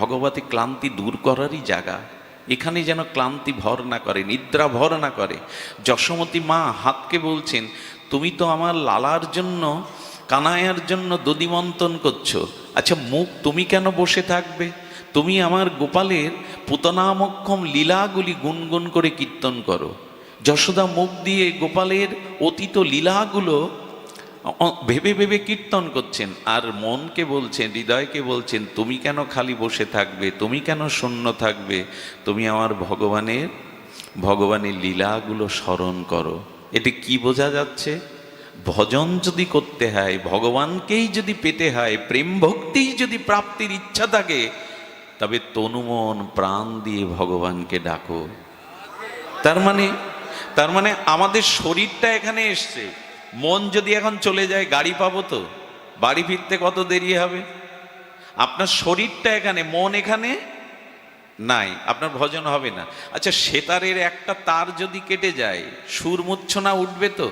ভগবতী ক্লান্তি দূর করারই জায়গা। এখানে যেন ক্লান্তি ভর না করে, নিদ্রা ভর না করে। যশোমতী মা হাতকে বলছেন, তুমি তো আমার লালার জন্য, কানাইয়ার জন্য দধিমন্থন করছো, আচ্ছা মুখ তুমি কেন বসে থাকবে? তুমি আমার গোপালের পুতনামক্ষম লীলাগুলি গুনগুন করে কীর্তন করো। যশোদা মুখ দিয়ে গোপালের অতীত লীলাগুলো ভেবে ভেবে কীর্তন করছেন, আর মনকে বলছেন, হৃদয়কে বলছেন, তুমি কেন খালি বসে থাকবে, তুমি কেন শূন্য থাকবে, তুমি আমার ভগবানের লীলাগুলো স্মরণ করো। এতে কি বোঝা যাচ্ছে? ভজন যদি করতে হয়, ভগবানকেই যদি পেতে হয়, প্রেম ভক্তিই যদি প্রাপ্তির ইচ্ছা থাকে, তবে তনুমন প্রাণ দিয়ে ভগবানকে ডাকো। তার মানে আমাদের শরীরটা এখানে এসছে, মন যদি এখন চলে যায় গাড়ি পাবো তো? বাড়ি ফিরতে কত দেরি হবে? আপনার শরীরটা এখানে, মন এখানে নাই, আপনার ভজন হবে না। আচ্ছা সেতারের একটা তার যদি কেটে যায়, সুর মূর্ছনা উঠবে তো?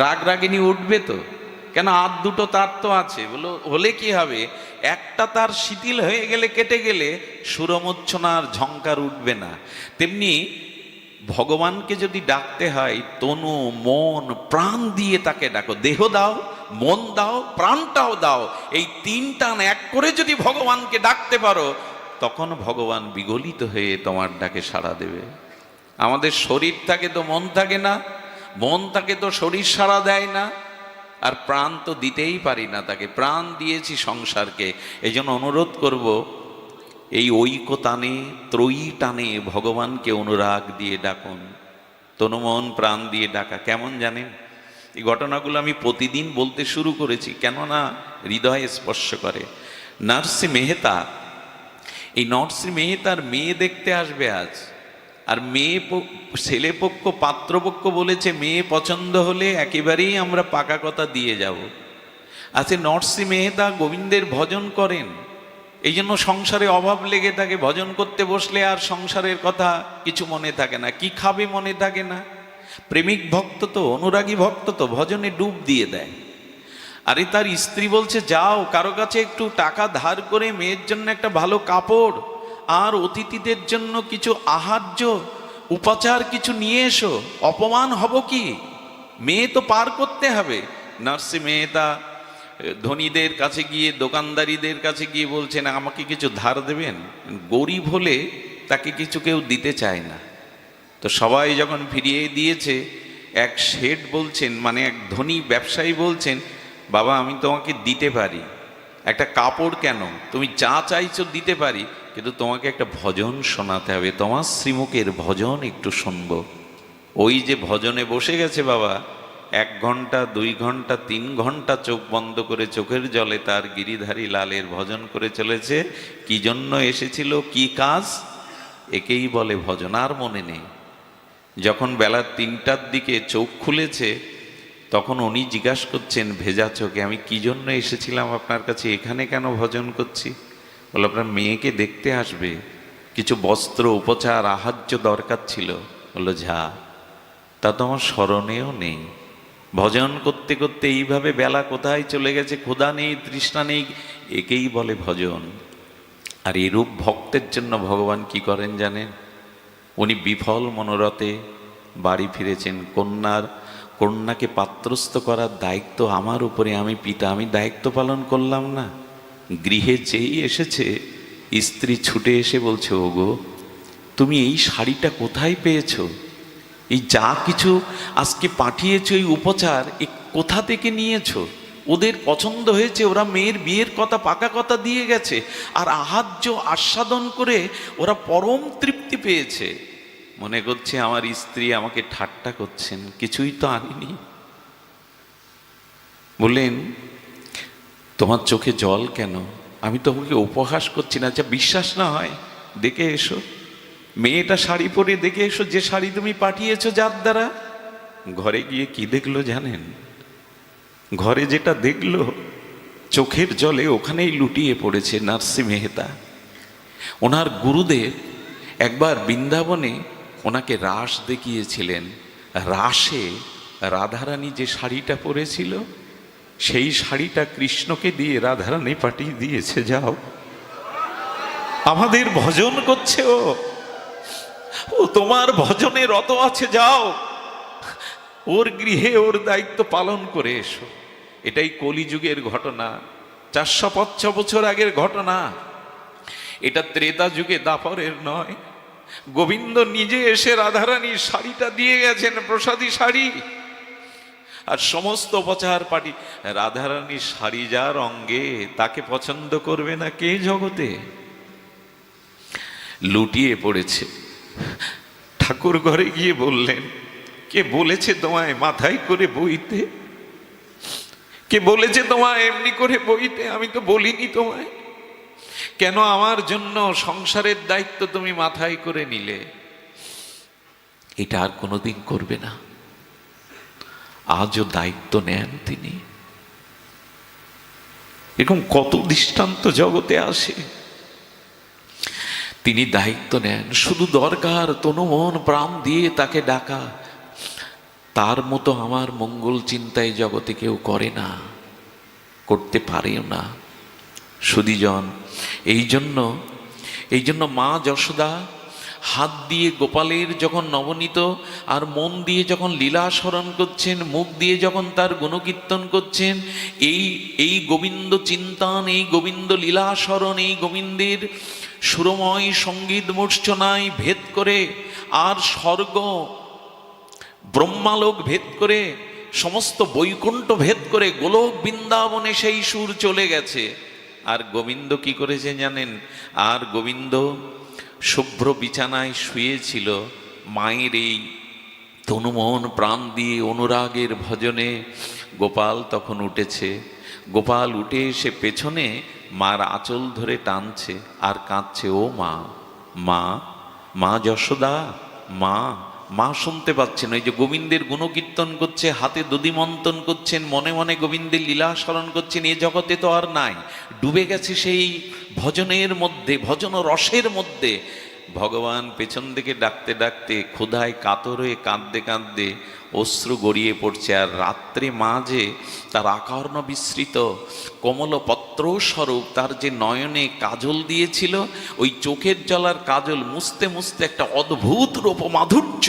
রাগ রাগিনী উঠবে তো? কেন, আর দুটো তার তো আছে, হলে কি হবে? একটা তার শিথিল হয়ে গেলে, কেটে গেলে সুরমূর্ছনার ঝংকার উঠবে না। তেমনি ভগবানকে যদি ডাকতে হয়, তনু মন প্রাণ দিয়ে তাকে ডাকো। দেহ দাও, মন দাও, প্রাণটাও দাও, এই তিনটা এক করে যদি ভগবানকে ডাকতে পারো, তখন ভগবান বিগলিত হয়ে তোমার ডাকে সাড়া দেবে। আমাদের শরীর থাকে তো মন থাকে না, মন থাকে তো শরীর সাড়া দেয় না, আর প্রাণ তো দিতেই পারি না তাকে। প্রাণ দিয়েছি সংসারকে। এই জন্য অনুরোধ করব, এই ঐক্য টানে, ত্রয়ী টানে ভগবানকে অনুরাগ দিয়ে ডাকুন। তনুমন প্রাণ দিয়ে ডাকা কেমন জানেন? এই ঘটনাগুলো আমি প্রতিদিন বলতে শুরু করেছি, কেননা হৃদয়ে স্পর্শ করে। নার্সি মেহতা, এই নার্সি মেহতার মেয়ে দেখতে আসবে আজ, আর ছেলেপক্ষ পাত্রপক্ষ বলেছে মেয়ে পছন্দ হলে একেবারেই আমরা পাকা কথা দিয়ে যাব। আচ্ছা নার্সি মেহতা গোবিন্দের ভজন করেন, এই জন্য সংসারে অভাব লেগে থাকে, ভজন করতে বসলে আর সংসারের কথা কিছু মনে থাকে না, কি খাবে মনে থাকে না। প্রেমিক ভক্ত তো, অনুরাগী ভক্ত তো ভজনে ডুব দিয়ে দেয়। আরে তার স্ত্রী বলছে, যাও কারো কাছে একটু টাকা ধার করে মেয়ের জন্য একটা ভালো কাপড় আর অতিথিদের জন্য কিছু আহার্য উপাচার কিছু নিয়ে এসো, অপমান হব কি? মেয়ে তো পার করতে হবে। নার্সি মেহতা ধনীদের কাছে গিয়ে, দোকানদারিদের কাছে গিয়ে বলছেন, আমাকে কিছু ধার দেবেন। গরিব হলে তাকে কিছু কেউ দিতে চায় না। তো সবাই যখন ফিরিয়ে দিয়েছে, এক শেঠ বলছেন, মানে এক ধনী ব্যবসায়ী বলছেন, বাবা আমি তোমাকে দিতে পারি, একটা কাপড় কেন, তুমি যা চাইছো দিতে পারি, কিন্তু তোমাকে একটা ভজন শোনাতে হবে, তোমার শ্রীমুখের ভজন একটু শুনবো। ওই যে ভজনে বসে গেছে বাবা, 1 ঘন্টা 2 ঘন্টা 3 ঘন্টা চোখ বন্ধ করে চোখের জলে তার গিরিধারী লালের ভজন করে চলেছে। কি জন্য এসেছিল, কি কাজ, একেই বলে ভজন। আর মনে নেই। যখন বেলা 3টার দিকে চোখ খুলেছে, তখন উনি জিজ্ঞাসা করছেন ভেজা চোখে, আমি কি জন্য এসেছিলাম আপনার কাছে, এখানে কেন ভজন করছি? বলে আপনার মেয়েকে দেখতে আসবে, কিছু বস্ত্র উপচার আহার্য দরকার ছিল। বললো যা, তা তো আমার স্মরণেও নেই। ভজন করতে করতে এইভাবে বেলা কোথায় চলে গেছে, ক্ষুধা নেই, তৃষ্ণা নেই, একেই বলে ভজন। আর এরূপ ভক্তের জন্য ভগবান কি করেন জানেন? উনি বিফল মনোরথে বাড়ি ফিরেছেন। কন্যাকে পাত্রস্থ করার দায়িত্ব আমার উপরে, আমি পিতা, আমি দায়িত্ব পালন করলাম না। গৃহে যেই এসেছে, স্ত্রী ছুটে এসে বলছে, ওগো তুমি এই শাড়িটা কোথায় পেয়েছো? এই যা কিছু আজকে পাঠিয়েছো, এই উপচার এ কোথা থেকে নিয়েছো? ওদের পছন্দ হয়েছে, ওরা মেয়ের বিয়ের কথা, পাকা কথা দিয়ে গেছে, আর আহার্য আস্বাদন করে ওরা পরম তৃপ্তি পেয়েছে। মনে করছে আমার স্ত্রী আমাকে ঠাট্টা করছেন, কিছুই তো আনিনি। বললেন, তোমার চোখে জল কেন? আমি তোমাকে উপহাস করছি না। আচ্ছা বিশ্বাস না হয় দেখে এসো, মেয়েটা শাড়ি পরে দেখে এসো, যে শাড়ি তুমি পাঠিয়েছো যার দ্বারা। ঘরে গিয়ে কি দেখলো জানেন? ঘরে যেটা দেখলো, চোখের জলে ওখানেই লুটিয়ে পড়েছে নার্সি মেহতা। ওনার গুরুদেব একবার বৃন্দাবনে ওনাকে রাস দেখিয়েছিলেন। রাসে রাধারানী যে শাড়িটা পরেছিল, সেই শাড়িটা কৃষ্ণকে দিয়ে রাধারানী পাঠিয়ে দিয়েছে, যাও আমাদের ভজন করছে ও, ও তোমার ভজনে রত আছে, যাও ওর গৃহে ওর দায়িত্ব পালন করে এসো। এটাই কলিযুগের ঘটনা, 405 বছর আগের ঘটনা। এটা ত্রেতা যুগে দাপরের নয়। গোবিন্দ নিজে এসে রাধারানীর শাড়িটা দিয়ে গেছেন, প্রসাদী শাড়ি। আর সমস্ত প্রচার পার্টি, রাধারানীর শাড়ি যার অঙ্গে তাকে পছন্দ করবে না কে জগতে? লুটিয়ে পড়েছে। ঠাকুর ঘরে গিয়ে বললেন, কে বলেছে তোমায় মাথায় করে বইতে? কে বলেছে তোমায় এমনি করে বইতে? আমি তো বলিনি তোমায়। কেন আমার জন্য সংসারের দায়িত্ব তুমি মাথায় করে নিলে? এটা আর কোনোদিন করবে না। আজও দায়িত্ব নেন তিনি। এরকম কত দৃষ্টান্ত জগতে আসে। তিনি দায়িত্ব নেন, শুধু দরকার তনু মন প্রাণ দিয়ে তাকে ডাকা। তার মতো আমার মঙ্গল চিন্তায় জগতে কেউ করে না, করতে পারেও না। সুধীজন, এই জন্য মা যশোদা হাত দিয়ে গোপালের যখন নবনীত আর মন দিয়ে যখন লীলা স্মরণ করছেন, মুখ দিয়ে যখন তার গুণকীর্তন করছেন, এই গোবিন্দ চিন্তান, এই গোবিন্দ লীলা স্মরণ, এই গোবিন্দের সুরময় সঙ্গীত মূর্ছনায় ভেদ করে আর স্বর্গ ব্রহ্মালোক ভেদ করে, সমস্ত বৈকুণ্ঠ ভেদ করে গোলক বৃন্দাবনে সেই সুর চলে গেছে। আর গোবিন্দ কি করেছে জানেন? আর গোবিন্দ শুভ্র বিছানায় শুয়েছিল, মায়ের এই তনুমন প্রাণ দিয়ে অনুরাগের ভজনে। গোপাল তখন উঠেছে। গোপাল উঠে এসে পেছনে মার আঁচল ধরে টানছে আর কাঁদছে, ও মা, মা, মা যশোদা, মা। মা শুনতে পাচ্ছেন, ওই যে গোবিন্দের গুণকীর্তন করছে, হাতে দধিমন্থন করছেন, মনে মনে গোবিন্দের লীলা স্মরণ করছেন। এ জগতে তো আর নাই, ডুবে গেছে সেই ভজনের মধ্যে, ভজন রসের মধ্যে। ভগবান পেছন থেকে ডাকতে ডাকতে, ক্ষুধায় কাতর হয়ে কাঁদতে কাঁদতে অশ্রু গড়িয়ে পড়ছে। আর রাত্রে মা যে তার আকর্ণ বিস্মৃত কোমল পত্র স্বরূপ তার যে নয়নে কাজল দিয়েছিল, ওই চোখের জলার কাজল মুছতে মুছতে একটা অদ্ভুত রূপ মাধুর্য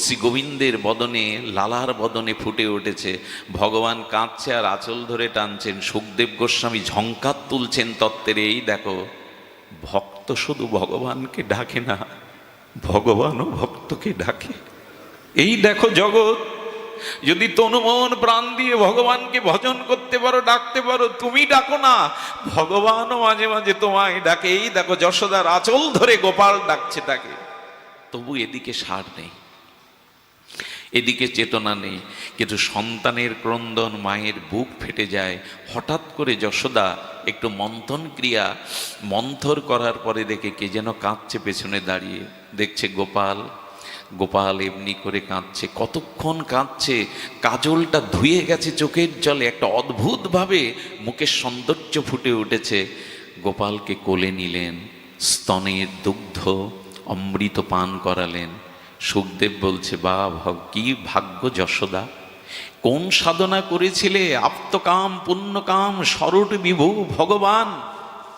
শ্রী গোবিন্দের বদনে, লালার বদনে ফুটে উঠেছে। ভগবান কাঁদছে আর আঁচল ধরে টানছেন। সুখদেব গোস্বামী ঝঙ্কার তুলছেন তত্ত্বের, এই দেখো, ভক্ত শুধু ভগবানকে ডাকে না, ভগবানও ভক্তকে ডাকে। এই দেখো জগৎ, যদি তনুমন প্রাণ দিয়ে ভগবানকে ভজন করতে পারো, ডাকতে পারো, তুমি ডাকো না, ভগবানও মাঝে মাঝে তোমায় ডাকে। এই দেখো যশোদার আঁচল ধরে গোপাল ডাকছে তাকে। তবু এদিকে সার নেই, এদিকে চেতনা নেই। কিন্তু সন্তানের ক্রন্দন, মায়ের বুক ফেটে যায়। হঠাৎ করে যশোদা একটু মন্থন ক্রিয়া মন্থর করার পরে দেখে কে যেন কাঁদছে পেছনে দাঁড়িয়ে। দেখছে গোপাল। গোপাল এমনি করে কাঁদছে, কতক্ষণ কাঁদছে, কাজলটা ধুয়ে গেছে চোখের জলে, একটা অদ্ভুতভাবে মুখের সৌন্দর্য ফুটে উঠেছে। গোপালকে কোলে নিলেন, স্তনের দুগ্ধ অমৃত পান করালেন। সুখদেব বলছে, বা কি ভাগ্য যশোদা, কোন সাধনা করেছিলে? আপ্তকাম পুণ্যকাম সরট বিভু ভগবান,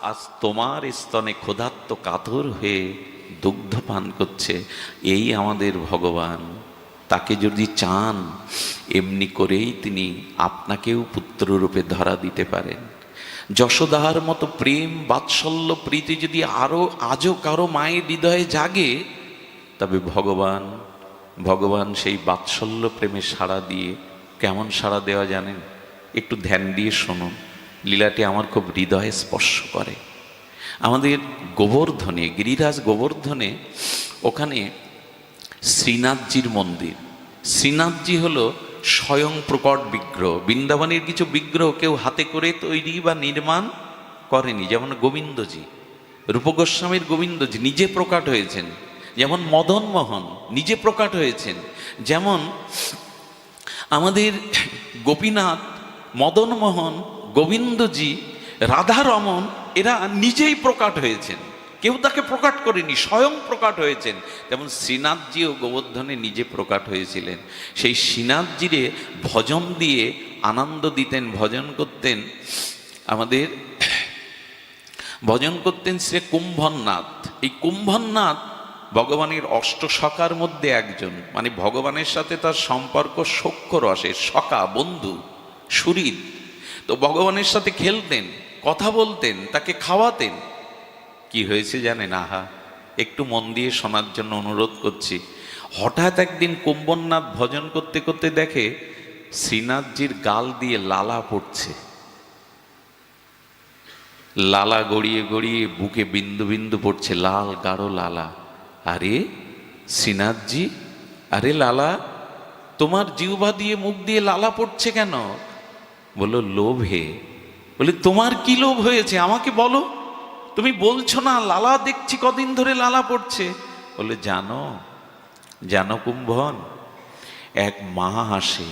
আজ তোমার স্তনে ক্ষুধার্ত কাতর হয়ে দুগ্ধ পান করছে। এই আমাদের ভগবান। তাকে যদি চান, এমনি করেই তিনি আপনাকেও পুত্ররূপে ধরা দিতে পারেন। যশোদার মতো প্রেম বাৎসল্য প্রীতি যদি আজও কারো মায়ের হৃদয়ে জাগে, তবে ভগবান সেই বাৎসল্য প্রেমে সাড়া দিয়ে, কেমন সাড়া দেওয়া জানেন? একটু ধ্যান দিয়ে শুনুন, লীলাটি আমার খুব হৃদয়ে স্পর্শ করে। আমাদের গোবর্ধনে, গিরিরাজ গোবর্ধনে, ওখানে শ্রীনাথজির মন্দির। শ্রীনাথজি হলো স্বয়ং প্রকট বিগ্রহ। বৃন্দাবনের কিছু বিগ্রহ কেউ হাতে করে তৈরি বা নির্মাণ করেনি, যেমন গোবিন্দজি, রূপগোস্বামীর গোবিন্দজি নিজে প্রকট হয়েছেন। যেমন মদন মোহন নিজে প্রকট হয়েছেন। যেমন আমাদের গোপীনাথ, মদন মোহন, গোবিন্দজি, রাধারমন, এরা নিজেই প্রকট হয়েছেন, কেউ তাকে প্রকট করেনি, স্বয়ং প্রকট হয়েছেন। তেমন শ্রীনাথজিও গোবর্ধনে নিজে প্রকট হয়েছিলেন। সেই শ্রীনাথজিরে ভজন দিয়ে আনন্দ দিতেন, ভজন করতেন আমাদের ভজন করতেন শ্রী কুম্ভনাথ। এই কুম্ভনাথ ভগবানের অষ্টসখার মধ্যে একজন, মানে ভগবানের সাথে তার সম্পর্ক সখ্য রসের, সখা, বন্ধু, সুহৃদ। তো ভগবানের সাথে খেলতেন, কথা বলতেন, তাকে খাওয়াতেন। কি হয়েছে জানেন? আহা, একটু মন দিয়ে শোনার জন্য অনুরোধ করছি। হঠাৎ একদিন কুম্ভনাথ ভজন করতে করতে দেখে শ্রীনাথজির গাল দিয়ে লালা পড়ছে। লালা গড়িয়ে গড়িয়ে বুকে বিন্দু বিন্দু পড়ছে, লাল গাঢ় লালা। আরে শ্রীনাথজি, আরে লালা, তোমার জিহ্বা দিয়ে মুখ দিয়ে লালা পড়ছে কেন? বলল লোভে। বলে তোমার কি লোভ হয়েছে আমাকে বলো, তুমি বলছো না লালা দেখছি কদিন ধরে লালা পড়ছে। বলে জানো, জানো কুম্ভন, এক মা আসে,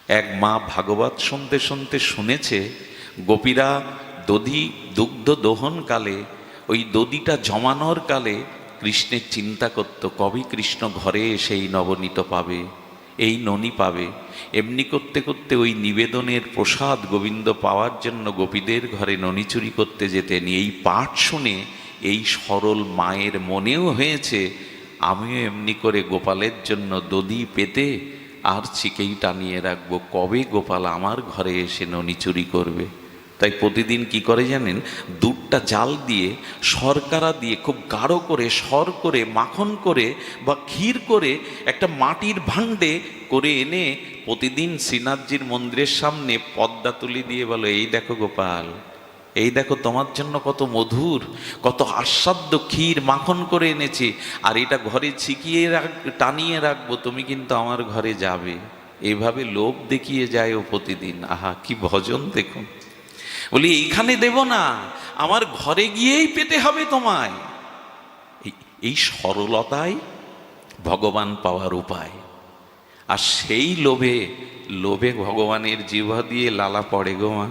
এক মা ভাগবত শুনতে শুনতে শুনেছে গোপীরা দধি দুগ্ধ দোহন কালে, ওই দধিটা জমানোর কালে কৃষ্ণের চিন্তা করত, কবে কৃষ্ণ ঘরে এসে এই নবনীত পাবে, এই ননি পাবে। এমনি করতে করতে ওই নিবেদনের প্রসাদ গোবিন্দ পাওয়ার জন্য গোপীদের ঘরে ননি চুরি করতে যেতেন। এই পাঠ শুনে এই সরল মায়ের মনেও হয়েছে আমিও এমনি করে গোপালের জন্য দধি পেতে আর চিকেই টানিয়ে রাখবো, কবে গোপাল আমার ঘরে এসে ননি চুরি করবে। তাই প্রতিদিন কি করে জানেন? দুধটা জাল দিয়ে, শর্করা দিয়ে খুব গাঢ় করে, সর করে, মাখন করে বা ক্ষীর করে একটা মাটির ভাণ্ডে করে এনে প্রতিদিন শ্রীনাথজির মন্দিরের সামনে পদ্মা তুলি দিয়ে বলো, এই দেখো গোপাল, এই দেখো তোমার জন্য কত মধুর, কত আস্বাদ্য ক্ষীর মাখন করে এনেছি, আর এটা ঘরে ছিকিয়ে টানিয়ে রাখবো, তুমি কিন্তু আমার ঘরে যাবে। এইভাবে লোভ দেখিয়ে যায় ও প্রতিদিন। আহা, কি ভজন দেখুন। বলি এইখানে দেব না, আমার ঘরে গিয়েই পেতে হবে তোমায়। এই সরলতাই ভগবান পাওয়ার উপায়। আর সেই লোভে লোভে ভগবানের জিহ্বা দিয়ে লালা পড়ে গো মা।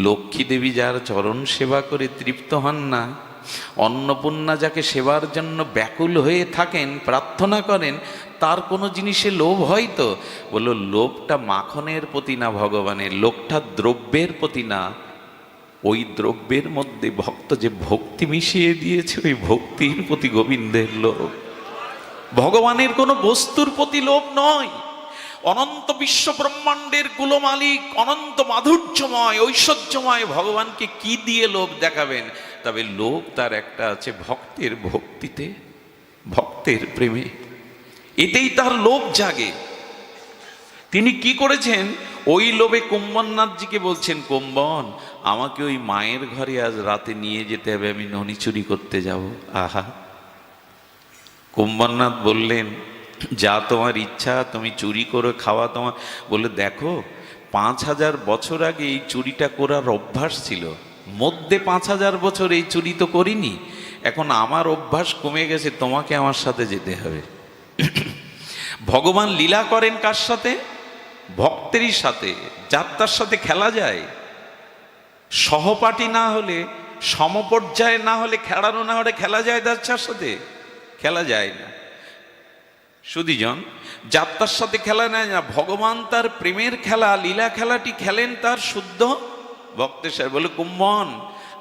লক্ষ্মী দেবী যার চরণ সেবা করে তৃপ্ত হন না, অন্নপূর্ণা যাকে সেবার জন্য ব্যাকুল হয়ে থাকেন, প্রার্থনা করেন, তার কোনো জিনিসে লোভ হয় তো? বললো লোভটা মাখনের প্রতি না ভগবানের, লোভটা দ্রব্যের প্রতি না। ওই দ্রব্যের মধ্যে ভক্ত যে ভক্তি মিশিয়ে দিয়েছে, ওই ভক্তির প্রতি গোবিন্দের লোভ। ভগবানের কোনো বস্তুর প্রতি লোভ নয়। অনন্ত বিশ্ব ব্রহ্মাণ্ডের কুলমালিক, অনন্ত মাধুর্যময়, ঐশ্বর্যময় ভগবানকে কি দিয়ে লোভ দেখাবেন? তবে লোভ তার একটা আছে, ভক্তের ভক্তিতে, ভক্তের প্রেমে, এতেই তার লোভ জাগে। তিনি কি করেছেন? ওই লোভে কুম্ভনাথজিকে বলছেন, কুম্ভন, আমাকে ওই মায়ের ঘরে আজ রাতে নিয়ে যেতে হবে, আমি ননি চুরি করতে যাব। আহা, কুম্ভনাথ বললেন, যা তোমার ইচ্ছা, তুমি চুরি করে খাওয়া তোমার। বলে দেখো, 5000 বছর আগে এই চুরিটা করার অভ্যাস ছিল, মধ্যে 5000 বছর এই চুরি তো করিনি, এখন আমার অভ্যাস কমে গেছে, তোমাকে আমার সাথে যেতে হবে। ভগবান লীলা করেন কার সাথে? ভক্তেরই সাথে। যাত্রার সাথে খেলা যায়? সহপাঠী না হলে, সমপর্যায়ে না হলে, খেলানো না হলে খেলা যায় যাত্রার সাথে? খেলা যায় না। সুধীজন, যাত্রার সাথে খেলা নেয় না। ভগবান তার প্রেমের খেলা, লীলা খেলাটি খেলেন তার শুদ্ধ ভক্তের সাথে। বলে কুম্ভন,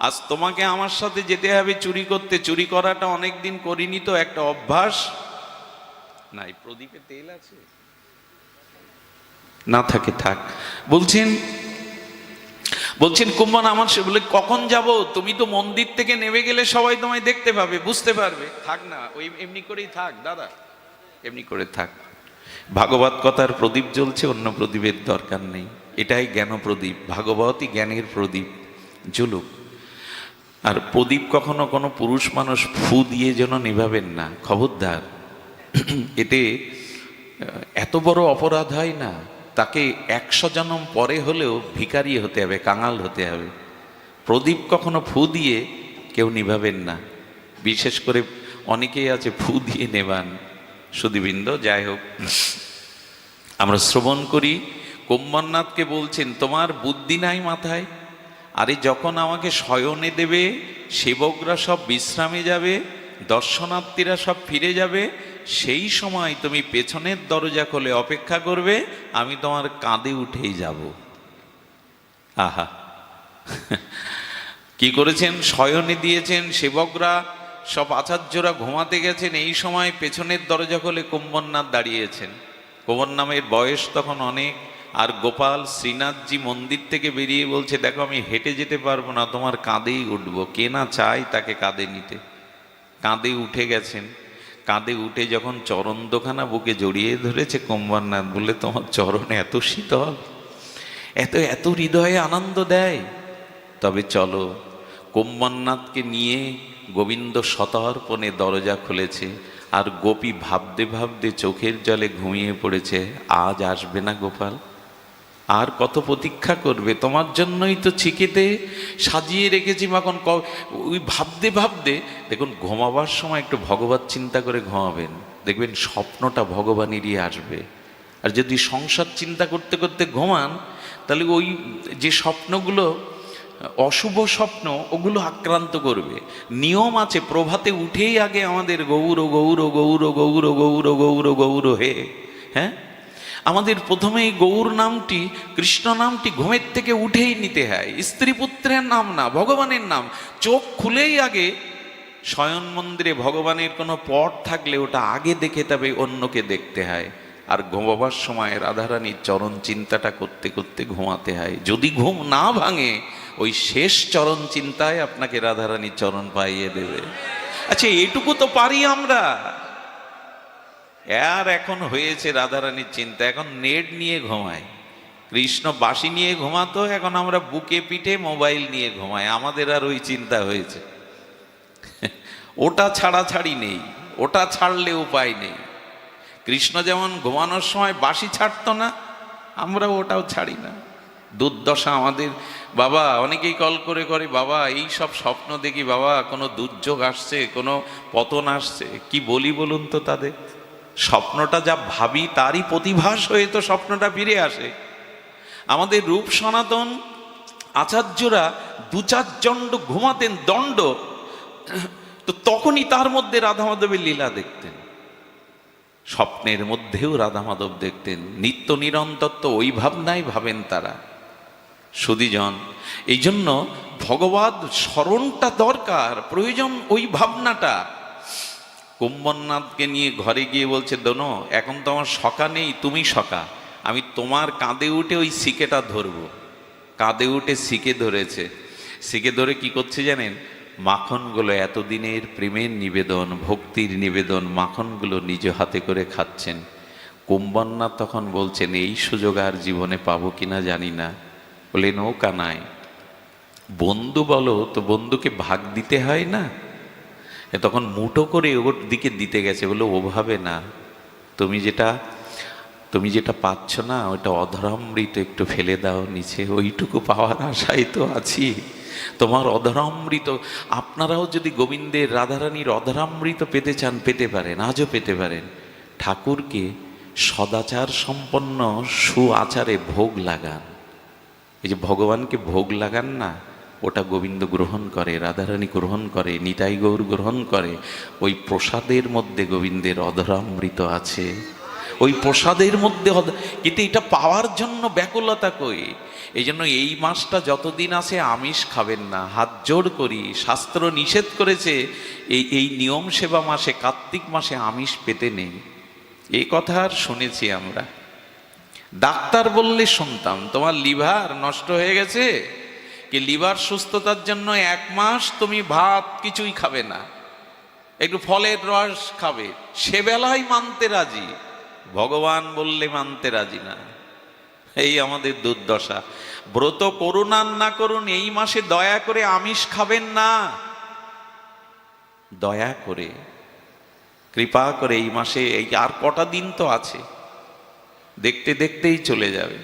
আজ তোমাকে আমার সাথে যেতে হবে চুরি করতে। চুরি করাটা অনেকদিন করিনি তো, একটা অভ্যাস। নাই, প্রদীপে তেল আছে? না থাকে থাক। বলছেন কুম্ভন আমার, বলে কখন যাব? তুমি তো মন্দির থেকে নেমে গেলে সবাই তোমায় দেখতে পাবে, বুঝতে পারবে। থাক না, ওই এমনি করেই থাক দাদা, এমনি করে থাক। ভাগবত কথার প্রদীপ জ্বলছে, অন্য প্রদীপের দরকার নেই। এটাই জ্ঞান প্রদীপ, ভাগবতই জ্ঞানের প্রদীপ, জ্বলুক। আর প্রদীপ কখনো কোনো পুরুষ মানুষ ফু দিয়ে যেন নিভাবেন না, খবরদার। এতে এত বড় অপরাধ হয় না, তাকে 100 জন্ম পরে হলেও ভিখারি হতে হবে, কাঙাল হতে হবে। প্রদীপ কখনো ফু দিয়ে কেউ নিভাবেন না। বিশেষ করে অনেকেই আছে ফু দিয়ে নেবান। সুধীবৃন্দ, যাই হোক, আমরা শ্রবণ করি। কুম্ভনাথকে বলছেন, তোমার বুদ্ধি নাই মাথায়? আরে যখন আমাকে শয়নে দেবে, সেবকরা সব বিশ্রামে যাবে, দর্শনার্থীরা সব ফিরে যাবে, সেই সময় তুমি পেছনের দরজা খুলে অপেক্ষা করবে, আমি তোমার কাঁধে উঠেই যাব। আহা, কি করেছেন? শয়নে দিয়েছেন। সেবকরা সব আচার্যরা ঘুমাতে গেছেন। এই সময় পেছনের দরজা খুলে কুম্ভনাথ দাঁড়িয়েছেন। কুম্ভনাথের বয়স তখন অনেক। আর গোপাল শ্রীনাথজি মন্দির থেকে বেরিয়ে বলছে, দেখো আমি হেঁটে যেতে পারবো না, তোমার কাঁধেই উঠবো। কে না চায় তাকে কাঁধে নিতে। কাঁধে উঠে গেছেন। কাঁধে উঠে যখন চরণ দোখানা বুকে জড়িয়ে ধরেছে কুম্ভনাথ, বলে তোমার চরণ এত শীতল, এত এত হৃদয়ে আনন্দ দেয়। তবে চলো। কুম্ভনাথকে নিয়ে গোবিন্দ সতর্পণে দরজা খুলেছে। আর গোপী ভাবতে ভাবতে চোখের জলে ঘুমিয়ে পড়েছে। আজ আসবে না গোপাল, আর কত প্রতীক্ষা করবে? তোমার জন্যই তো ছিকেতে সাজিয়ে রেখেছি মাখন। ওই ভাবতে ভাবতে দেখুন, ঘুমাবার সময় একটু ভগবত চিন্তা করে ঘুমাবেন, দেখবেন স্বপ্নটা ভগবানেরই আসবে। আর যদি সংসার চিন্তা করতে করতে ঘুমান, তাহলে ওই যে স্বপ্নগুলো অশুভ স্বপ্ন, ওগুলো আক্রান্ত করবে। নিয়ম আছে, প্রভাতে উঠেই আগে আমাদের গৌর গৌর গৌর গৌর গৌর গৌর গৌর হে, হ্যাঁ, আমাদের প্রথমেই গৌর নামটি, কৃষ্ণ নামটি ঘুমের থেকে উঠেই নিতে হয়। স্ত্রী পুত্রের নাম না, ভগবানের নাম। চোখ খুলেই আগে শয়ন মন্দিরে ভগবানের কোনো পট থাকলে ওটা আগে দেখে তবে অন্যকে দেখতে হয়। আর ঘুমাবার সময় রাধারানীর চরণ চিন্তাটা করতে করতে ঘুমাতে হয়। যদি ঘুম না ভাঙে, ওই শেষ চরণ চিন্তায় আপনাকে রাধারানীর চরণ পাইয়ে দেবে। আচ্ছা, এটুকু তো পারি আমরা। আর এখন হয়েছে রাধারানীর চিন্তা, এখন নেট নিয়ে ঘুমায়। কৃষ্ণ বাঁশি নিয়ে ঘুমাতো, এখন আমরা বুকে পিঠে মোবাইল নিয়ে ঘুমাই। আমাদের আর ওই চিন্তা হয়েছে। ওটা ছাড়াছাড়ি নেই, ওটা ছাড়লে উপায় নেই। কৃষ্ণ যেমন ঘুমানোর সময় বাঁশি ছাড়তো না, আমরা ওটাও ছাড়ি না। দুর্দশা আমাদের। বাবা অনেকেই কল করে করে, বাবা এই সব স্বপ্ন দেখি, বাবা কোনো দুর্যোগ আসছে, কোনো পতন আসছে। কি বলি বলুন তো তাদের? স্বপ্নটা যা ভাবি তারই প্রতিভাস হয়ে তো স্বপ্নটা ফিরে আসে। আমাদের রূপ সনাতন আচার্যরা 2-4 দণ্ড ঘুমাতেন, দণ্ড, তো তখনই তার মধ্যে রাধা মাধবের লীলা দেখতেন। স্বপ্নের মধ্যেও রাধা মাধব দেখতেন। নিত্য নিরন্তর তো ওই ভাবনাই ভাবেন তারা। সুধীজন, এই জন্য ভগবত স্মরণটা দরকার, প্রয়োজন ওই ভাবনাটা। কুম্ভনাথকে নিয়ে ঘরে গিয়ে বলছে, দোনো এখন তো আমার সখা নেই, তুমি সখা, আমি তোমার কাঁধে উঠে ওই শিকেটা ধরবো। কাঁধে উঠে শিকে ধরেছে। শিকে ধরে কি করছে জানেন? মাখনগুলো, এতদিনের প্রেমের নিবেদন, ভক্তির নিবেদন, মাখনগুলো নিজ হাতে করে খাচ্ছেন। কুম্ভনাথ তখন বলছেন, এই সুযোগ আর জীবনে পাবো কিনা জানি না। বলে, নৌকা নাই, বন্ধু বলো তো, বন্ধুকে ভাগ দিতে হয় না? তখন মুঠো করে ওর দিকে দিতে গেছে। বলে, ওভাবে না, তুমি যেটা পাচ্ছ না, ওইটা অধরামৃত, একটু ফেলে দাও নিচে, ওইটুকু পাওয়ার আশাই তো আছি। তোমার অধরামৃত, আপনারাও যদি গোবিন্দের, রাধারানীর অধরামৃত পেতে চান, পেতে পারেন, আজও পেতে পারেন। ঠাকুরকে সদাচার সম্পন্ন সু আচারে ভোগ লাগান। এই যে ভগবানকে ভোগ লাগান না, ওটা গোবিন্দ গ্রহণ করে, রাধারানী গ্রহণ করে, নিতাই গৌর গ্রহণ করে। ওই প্রসাদের মধ্যে গোবিন্দের অধরামৃত আছে, ওই প্রসাদের মধ্যে। কিন্তু এটা পাওয়ার জন্য ব্যাকুলতা কই। এই জন্য এই মাসটা যতদিন আছে আমিষ খাবেন না, হাত জোর করি। শাস্ত্র নিষেধ করেছে এই নিয়ম সেবা মাসে, কার্তিক মাসে আমিষ পেতে নেই। এই কথা আর শুনেছি আমরা। ডাক্তার বললে শুনতাম, তোমার লিভার নষ্ট হয়ে গেছে, কি লিভার সুস্থতার জন্য 1 মাস তুমি ভাত কিছুই খাবে না, একটু ফলের রস খাবে। সে বেলায় মানতে রাজি, ভগবান বললে মানতে রাজি না। এই আমাদের দুর্দশা। ব্রত করুন আর না করুন, এই মাসে দয়া করে আমিষ খাবেন না। দয়া করে, কৃপা করে এই মাসে, এই আর কটা দিন তো আছে, দেখতে দেখতেই চলে যাবে,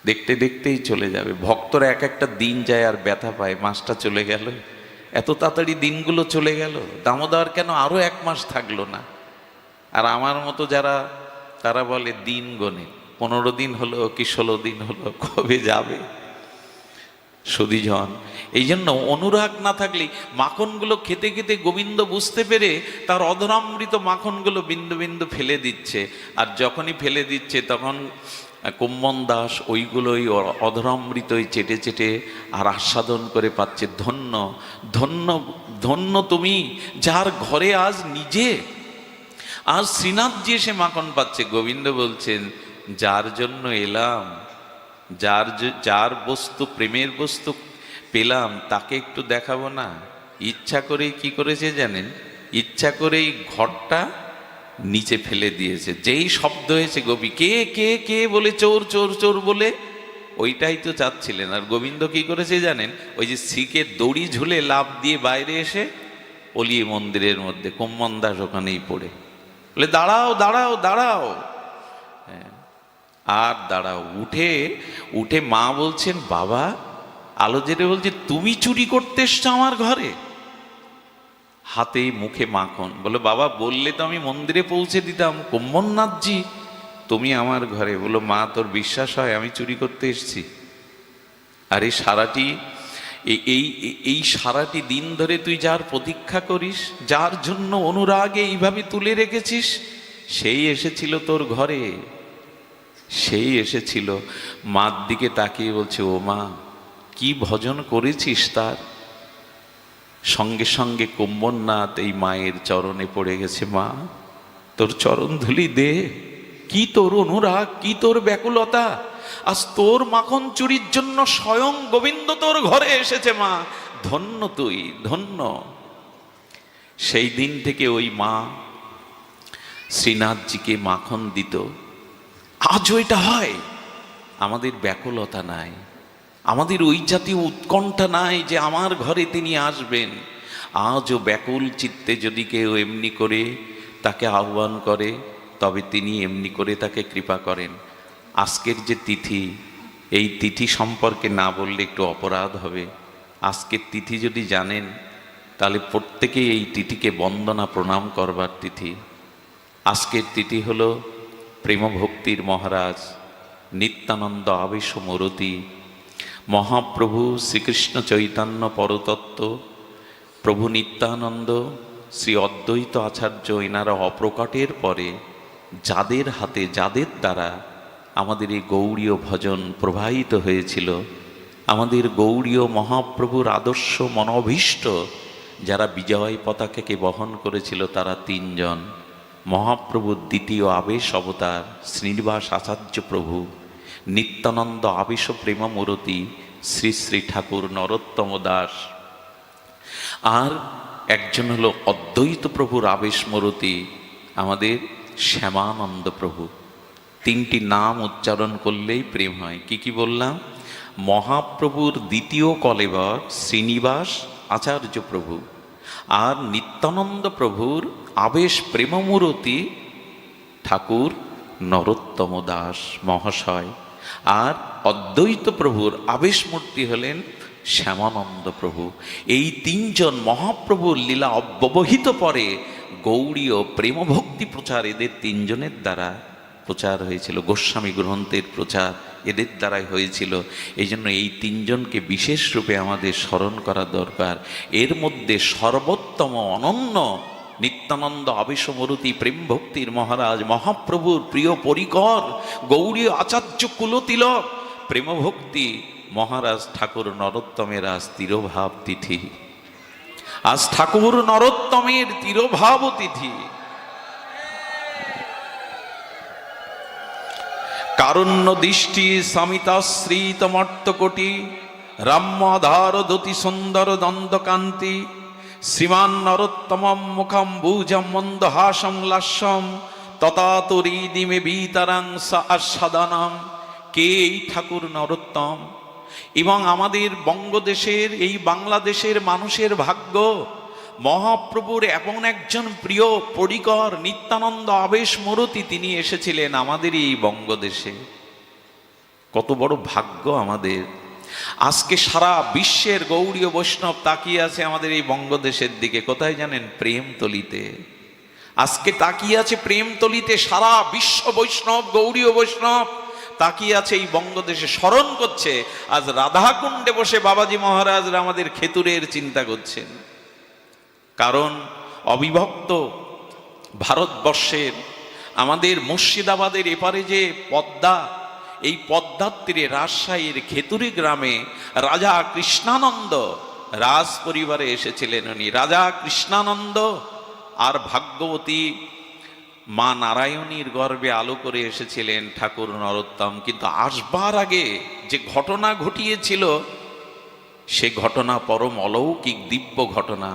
দেখতে দেখতেই চলে যাবে। ভক্তরা এক একটা দিন যায় আর ব্যথা পায়, মাসটা চলে গেল, এত তাড়াতাড়ি দিনগুলো চলে গেল। দামোদর কেন আরো 1 মাস থাকলো না? আর আমার মতো যারা, তারা বলে দিন গণে, 15 দিন হলো কি 16 দিন হলো, কবে যাবে? সুধীজন, এই জন্য অনুরাগ না থাকলে মাখনগুলো খেতে খেতে গোবিন্দ বুঝতে পেরে তার অধরামৃত মাখনগুলো বিন্দু বিন্দু ফেলে দিচ্ছে। আর যখনই ফেলে দিচ্ছে, তখন কুম্মন দাস ওইগুলোই অধরামৃতই চেটে চেটে আর আস্বাদন করে পাচ্ছে। ধন্য ধন্য ধন্য তুমি, যার ঘরে আজ নিজে আজ শ্রীনাথজি এসে মাখন পাচ্ছে। গোবিন্দ বলছেন, যার জন্য এলাম, যার বস্তু প্রেমের বস্তু পেলাম, তাকে একটু দেখাবো না? ইচ্ছা করেই কি করেছে জানেন? ইচ্ছা করেই ঘরটা নিচে ফেলে দিয়েছে। যেই শব্দ হয়েছে, গোপী কে কে কে বলে চোর চোর চোর বলে, ওইটাই তো চাচ্ছিলেন। আর গোবিন্দ কি করেছে জানেন? ওই যে শিখের দড়ি ঝুলে লাফ দিয়ে বাইরে এসে অলিয়ে মন্দিরের মধ্যে, কুম্মন দাস ওখানেই পড়ে বলে, দাঁড়াও দাঁড়াও দাঁড়াও। হ্যাঁ, আর দাঁড়াও। উঠে উঠে মা বলছেন, বাবা আলো জেরে বলছে, তুমি চুরি করতে এসছো আমার ঘরে? হাতে মুখে মাখন। বলে, বাবা বললে তো আমি মন্দিরে পৌঁছে দিতাম। কুম্ভনাথজি তুমি আমার ঘরে? বলো, মা তোর বিশ্বাস হয় আমি চুরি করতে এসেছি? আর এই সারাটি এই সারাটি দিন ধরে তুই যার প্রতীক্ষা করিস, যার জন্য অনুরাগে এইভাবে তুলে রেখেছিস, সেই এসেছিল তোর ঘরে, সেই এসেছিল। মার দিকে তাকিয়ে বলছে, ও মা কি ভজন করেছিস তার? সঙ্গে সঙ্গে কুম্ভনাথ এই মায়ের চরণে পড়ে গেছে। মা তোর চরণ ধুলি দে। কি তোর অনুরাগ, কি তোর ব্যাকুলতা! আজ তোর মাখন চুরির জন্য স্বয়ং গোবিন্দ তোর ঘরে এসেছে। মা ধন্য তুই, ধন্য। সেই দিন থেকে ওই মা শ্রীনাথজিকে মাখন দিত। আজও এটা হয়। আমাদের ব্যাকুলতা নাই, আমাদের ওই জাতীয় উৎকণ্ঠা নাই যে আমার ঘরে তিনি আসবেন। আজও ব্যাকুল চিত্তে যদি কেউ এমনি করে তাকে আহ্বান করে, তবে তিনি এমনি করে তাকে কৃপা করেন। আজকের যে তিথি, এই তিথি সম্পর্কে না বললে একটু অপরাধ হবে। আজকের তিথি যদি জানেন, তাহলে প্রত্যেকেই এই তিথিকে বন্দনা প্রণাম করবার তিথি। আজকের তিথি হল প্রেমভক্তির মহারাজ নিত্যানন্দ আবেশ মূরতি মহাপ্রভু শ্রীকৃষ্ণ চৈতন্য পরতত্ত্ব, প্রভু নিত্যানন্দ, শ্রী অদ্বৈত আচার্য, এনারা অপ্রকটের পরে যাদের হাতে, যাদের দ্বারা আমাদের এই গৌড়ীয় ভজন প্রবাহিত হয়েছিল, আমাদের গৌড়ীয় মহাপ্রভুর আদর্শ মনোভীষ্ট যারা বিজয় পতাকাকে বহন করেছিল, তারা তিনজন। মহাপ্রভুর দ্বিতীয় আবেশ অবতার শ্রীনিবাস আচার্য প্রভু, নিত্যানন্দ আবেশ প্রেমমূরতি শ্রী শ্রী ঠাকুর নরোত্তম দাস, আর একজন হলো অদ্বৈত প্রভুর আবেশ মূরতি আমাদের শ্যামানন্দ প্রভু। তিনটি নাম উচ্চারণ করলেই প্রেম হয়। কি কি বললাম? মহাপ্রভুর দ্বিতীয় কলেবর শ্রীনিবাস আচার্য প্রভু, আর নিত্যানন্দ প্রভুর আবেশ প্রেমমূরতি ঠাকুর নরোত্তম দাস মহাশয়, আর অদ্বৈত প্রভুর আবেশ মূর্তি হলেন শ্যামানন্দ প্রভু। এই তিনজন মহাপ্রভুর লীলা অব্যবহিত পরে গৌড়ীয় প্রেমভক্তি প্রচার এদের তিনজনের দ্বারা প্রচার হয়েছিল। গোস্বামী গ্রন্থের প্রচার এদের দ্বারাই হয়েছিল। এই জন্য এই তিনজনকে বিশেষ রূপে আমাদের স্মরণ করা দরকার। এর মধ্যে সর্বোত্তম অনন্য নিত্যানন্দ আবেশ মূরতি প্রেম ভক্তির মহারাজ মহাপ্রভুর প্রিয় পরিকর গৌড়ীয় আচার্য কুলতিলক প্রেমভক্তি মহারাজ ঠাকুর নরোত্তমের আজ তিরোভাব তিথি। আজ ঠাকুর নরোত্তমের তিরোভাব তিথি। কারুণ্য দৃষ্টি সমিতাশ্রিত মর্তকোটি রাম্যাধার দতি সুন্দর দ্বন্দ্বকান্তি শ্রীমান নরোত্তমম মুখম ভুজম মন্দহাসম লাস্যম ততাতরিদিমে বিতরাং আস্বাদনম। কে এই ঠাকুর নরোত্তম? এবং আমাদের বঙ্গদেশের, এই বাংলাদেশের মানুষের ভাগ্য মহাপ্রভুর এমন একজন প্রিয় পরিকর নিত্যানন্দ আবেশ মূরতি তিনি এসেছিলেন আমাদের এই বঙ্গদেশে। কত বড় ভাগ্য আমাদের। আজকে সারা বিশ্বের গৌড়ীয় বৈষ্ণব তাকিয়ে আছে আমাদের এই বঙ্গদেশের দিকে। কোথায় জানেন? প্রেমতলিতে। আজকে তাকিয়ে আছে প্রেমতলিতে সারা বিশ্ব বৈষ্ণব, গৌড়ীয় বৈষ্ণব তাকিয়ে আছে এই বঙ্গদেশে, স্মরণ করছে। আজ রাধাকুণ্ডে বসে বাবাজি মহারাজরা আমাদের খেতুরের চিন্তা করছেন। কারণ অবিভক্ত ভারতবর্ষের আমাদের মুর্শিদাবাদের এপারে যে পদ্মা, এই পদ্মার তীরে রাজশাহীর খেতুরি গ্রামে রাজা কৃষ্ণানন্দ রাজ পরিবারে এসেছিলেন। উনি রাজা কৃষ্ণানন্দ আর ভাগ্যবতী মা নারায়ণীর গর্ভে আলো করে এসেছিলেন ঠাকুর নরোত্তম। কিন্তু আসবার আগে যে ঘটনা ঘটিয়েছিল সে ঘটনা পরম অলৌকিক দিব্য ঘটনা।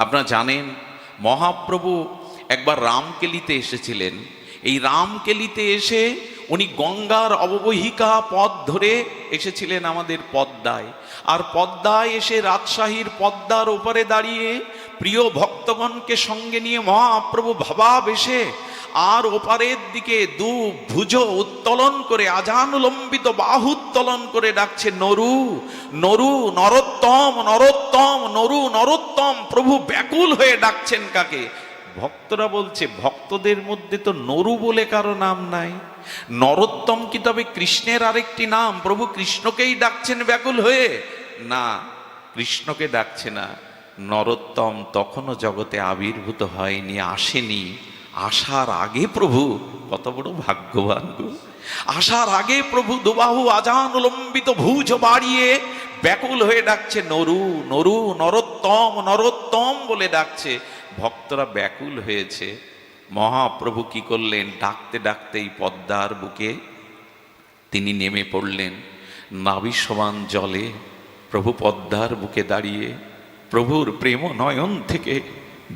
আপনারা জানেন, মহাপ্রভু একবার রামকেলিতে এসেছিলেন। এই রামকেলিতে এসে উনি গঙ্গার অববাহিকা পথ ধরে এসেছিলেন আমাদের পদ্মায়। আর পদ্মায় এসে রাজশাহীর পদ্মার ওপারে দাঁড়িয়ে প্রিয় ভক্তগণকে সঙ্গে নিয়ে মহাপ্রভু ভাবাবেশে আর ওপারের দিকে দু ভুজ উত্তোলন করে আজানুলম্বিত বাহু উত্তোলন করে ডাকছে নরু নরু নরোত্তম নরোত্তম নরু নরোত্তম। প্রভু ব্যাকুল হয়ে ডাকছেন কাকে? ভক্তরা বলছে ভক্তদের মধ্যে তো নরু বলে কারো নাম নাই, নরোত্তম কি তবে কৃষ্ণের আরেকটি নাম? প্রভু কৃষ্ণকেই ডাকছেন ব্যাকুল হয়ে? না, কৃষ্ণকে ডাকছে না। নরোত্তম তখনও জগতে আবির্ভূত হয়নি, আসেনি। আসার আগে প্রভু, কত বড় ভাগ্যবান গো, আসার আগে প্রভু দুবাহু আজানুলম্বিত ভুজ বাড়িয়ে ব্যাকুল হয়ে ডাকছে নরু নরু নরোত্তম নরোত্তম বলে ডাকছে। ভক্তরা ব্যাকুল হয়েছে। মহাপ্রভু কি করলেন? ডাকতে ডাকতেই পদ্মার বুকে তিনি নেমে পড়লেন। নাভি সমান জলে প্রভু পদ্মার বুকে দাঁড়িয়ে প্রভুর প্রেম নয়ন থেকে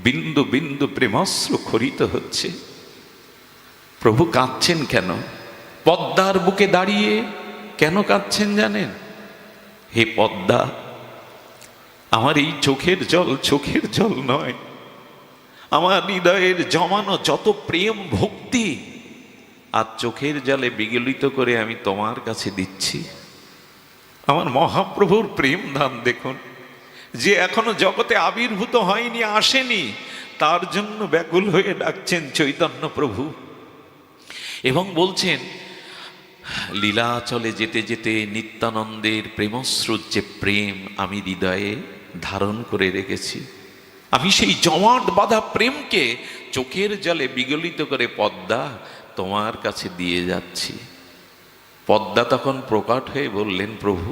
বিন্দু বিন্দু প্রেমাশ্রু খরিত হচ্ছে। প্রভু কাঁদছেন কেন? পদ্মার বুকে দাঁড়িয়ে কেন কাঁদছেন জানেন? হে পদ্মা, আমার এই চোখের জল নয়, আমার হৃদয়ের জমানো যত প্রেম ভক্তি আর চোখের জলে বিগলিত করে আমি তোমার কাছে দিচ্ছি। আমার মহাপ্রভুর প্রেম দান দেখুন, যে এখনো জগতে আবির্ভূত হয়নি, আসেনি, তার জন্য ব্যাকুল হয়ে ডাকছেন চৈতন্য প্রভু। এবং বলছেন লীলাচলে যেতে যেতে নিত্যানন্দের প্রেমস্রোত যে প্রেম আমি হৃদয়ে ধারণ করে রেখেছি, আমি সেই জমাট বাঁধা প্রেমকে চোখের জলে বিগলিত করে পদ্মা তোমার কাছে দিয়ে যাচ্ছি। পদ্মা তখন প্রকট হয়ে বললেন, প্রভু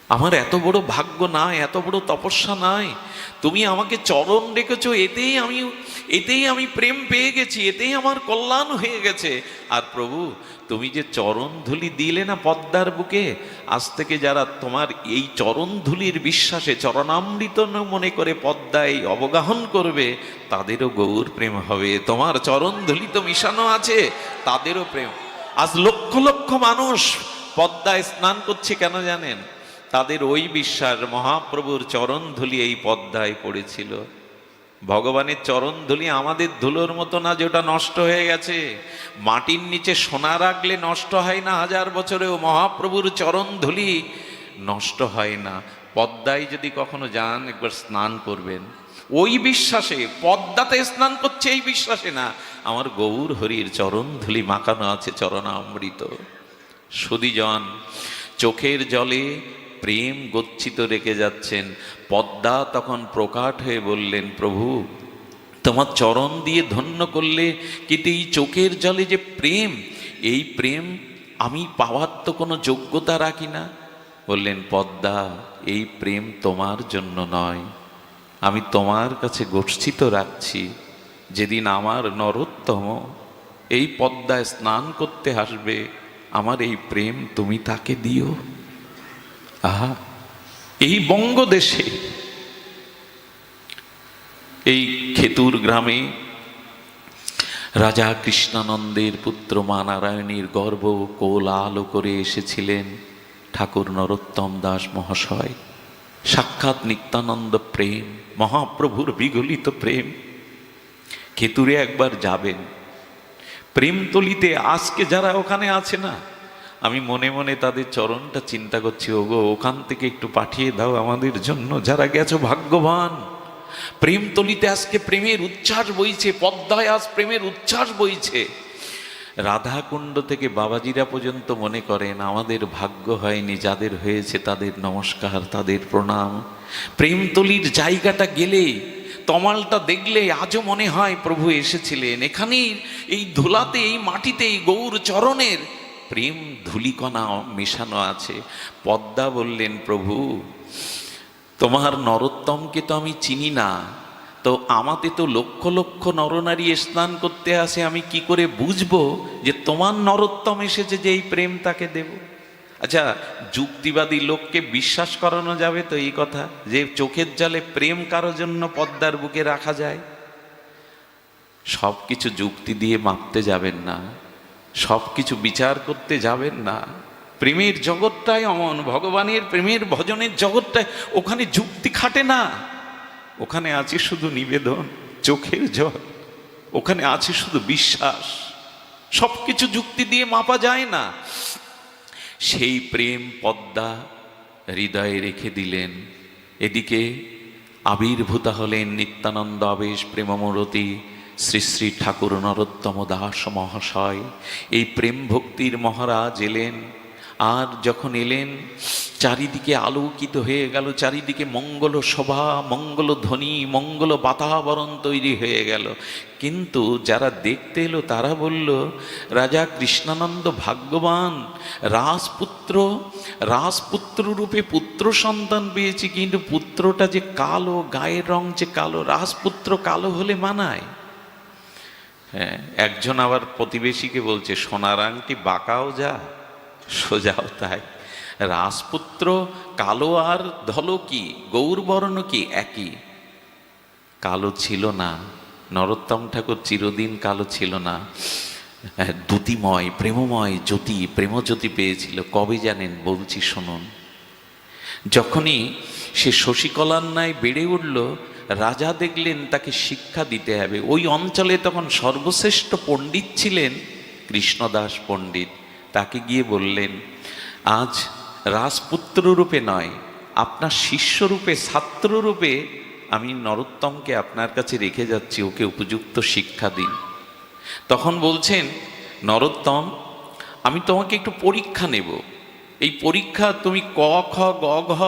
আমার এত বড় ভাগ্য নাই, এত বড় তপস্যা নাই, তুমি আমাকে চরণ রেখেছো, এতেই আমি প্রেম পেয়ে গেছি, এতেই আমার কল্যাণ হয়ে গেছে। আর প্রভু তুমি যে চরণ ধুলি দিলে না পদ্মার বুকে, আজ থেকে যারা তোমার এই চরণ ধুলির বিশ্বাসে চরণামৃত মনে করে পদ্মায় অবগাহন করবে, তাদেরও গৌর প্রেম হবে। তোমার চরণ ধুলি তো মিশানো আছে, তাদেরও প্রেম। আজ লক্ষ লক্ষ মানুষ পদ্মায় স্নান করছে কেন জানেন? তাদের ওই বিশ্বাস, মহাপ্রভুর চরণ ধুলি এই পদ্মায় পড়েছিল। ভগবানের চরণ ধুলি আমাদের ধুলোর মতো না যে ওটা নষ্ট হয়ে গেছে। মাটির নিচে সোনা রাখলে নষ্ট হয় না, 1000 বছরেও মহাপ্রভুর চরণ ধুলি নষ্ট হয় না। পদ্মায় যদি কখনো যান, একবার স্নান করবেন ওই বিশ্বাসে। পদ্মাতে স্নান করছে এই বিশ্বাসে না, আমার গৌর হরির চরণ ধুলি মাখানো আছে চরণামৃত। সুধীজন চোখের জলে প্রেম গচ্ছিত রেখে যাচ্ছেন। পদ্মা তখন প্রকাট হয়ে বললেন, প্রভু তোমার চরণ দিয়ে ধন্য করলে, কিন্তু এই চোখের জলে যে প্রেম, এই প্রেম আমি পাওয়ার তো কোনো যোগ্যতা রাখি না। বললেন, পদ্মা এই প্রেম তোমার জন্য নয়, আমি তোমার কাছে গচ্ছিত রাখছি। যেদিন আমার নরোত্তম এই পদ্মায় স্নান করতে আসবে, আমার এই প্রেম তুমি তাকে দিও। আহা, এই বঙ্গদেশে এই খেতুর গ্রামে রাজা কৃষ্ণানন্দের পুত্র মা নারায়ণীর গর্ভ কোলাহল করে এসেছিলেন ঠাকুর নরোত্তম দাস মহাশয়। সাক্ষাৎ নিত্যানন্দ প্রেম, মহাপ্রভুর বিগলিত প্রেম। খেতুরে একবার যাবেন, প্রেমতলিতে আজকে যারা ওখানে আছে না, আমি মনে মনে তাদের চরণটা চিন্তা করছি, ওগো ওখান থেকে একটু পাঠিয়ে দাও আমাদের জন্য, যারা গেছো ভাগ্যবান। প্রেমতলিতে আজকে প্রেমের উচ্ছ্বাস বইছে, পদ্মায় আজ প্রেমের উচ্ছ্বাস বইছে। রাধাকুণ্ড থেকে বাবাজিরা পর্যন্ত মনে করেন আমাদের ভাগ্য হয়নি, যাদের হয়েছে তাদের নমস্কার, তাদের প্রণাম। প্রেমতলির জায়গাটা গেলে, তমালটা দেখলে আজও মনে হয় প্রভু এসেছিলেন এখানেই, এই ধুলাতে, এই মাটিতে, এই গৌর চরণের প্রেম ধূলিকণা মেশানো আছে। পদ্মা বললেন, প্রভু তোমার নরোত্তমকে তো আমি চিনি না, তো আমাতে তো লক্ষ লক্ষ নরনারী স্নান করতে আসে, আমি কি করে বুঝবো যে তোমার নরোত্তম এসেছে যে এই প্রেম তাকে দেব? আচ্ছা, যুক্তিবাদী লোককে বিশ্বাস করানো যাবে তো এই কথা যে চোখের জলে প্রেম কারো জন্য পদ্মার বুকে রাখা যায়? সব কিছু যুক্তি দিয়ে মাপতে যাবেন না, সব কিছু বিচার করতে যাবেন না। প্রেমের জগৎটাই অমন, ভগবানের প্রেমের ভজনের জগৎটাই, ওখানে যুক্তি খাটে না, ওখানে আছে শুধু নিবেদন, চোখের জল, ওখানে আছে শুধু বিশ্বাস। সব কিছু যুক্তি দিয়ে মাপা যায় না। সেই প্রেম পদ্মা হৃদয়ে রেখে দিলেন। এদিকে আবির্ভূতা হলেন নিত্যানন্দ আবেশ প্রেমমূরতি শ্রী শ্রী ঠাকুর নরোত্তম দাস মহাশয়। এই প্রেম ভক্তির মহারাজ এলেন। আর যখন এলেন, চারিদিকে আলোকিত হয়ে গেল, চারিদিকে মঙ্গল শোভা, মঙ্গল ধ্বনি, মঙ্গল বাতাবরণ তৈরি হয়ে গেল। কিন্তু যারা দেখতে এলো তারা বলল, রাজা কৃষ্ণানন্দ ভাগ্যবান, রাজপুত্র রূপে পুত্র সন্তান পেয়েছি, কিন্তু পুত্রটা যে কালো, গায়ের রং যে কালো, রাজপুত্র কালো হলে মানায়? হ্যাঁ, একজন আবার প্রতিবেশীকে বলছে, সোনার আংটি বাঁকাও যা, সোজাও তাই। রাজপুত্র কালো আর ধলো কি, গৌরবর্ণ কি একই? কালো ছিল না, নরোত্তম ঠাকুর চিরদিন কালো ছিল না। দ্যুতিময় প্রেমময় জ্যোতি, প্রেমজ্যোতি পেয়েছিল। কবে জানেন? বলছি শুনুন। যখনই সে শশীকলার ন্যায় বেড়ে উঠল, রাজা দেখলেন তাকে শিক্ষা দিতে হবে। ওই অঞ্চলে তখন সর্বশ্রেষ্ঠ পণ্ডিত ছিলেন কৃষ্ণদাস পণ্ডিত। তাকে গিয়ে বললেন, আজ রাজপুত্র রূপে নয়, আপনার শিষ্যরূপে, ছাত্ররূপে আমি নরোত্তমকে আপনার কাছে রেখে যাচ্ছি, ওকে উপযুক্ত শিক্ষা দিন। তখন বলছেন, নরোত্তম, আমি তোমাকে একটু পরীক্ষা নেব। এই পরীক্ষা, তুমি ক খ গ ঘ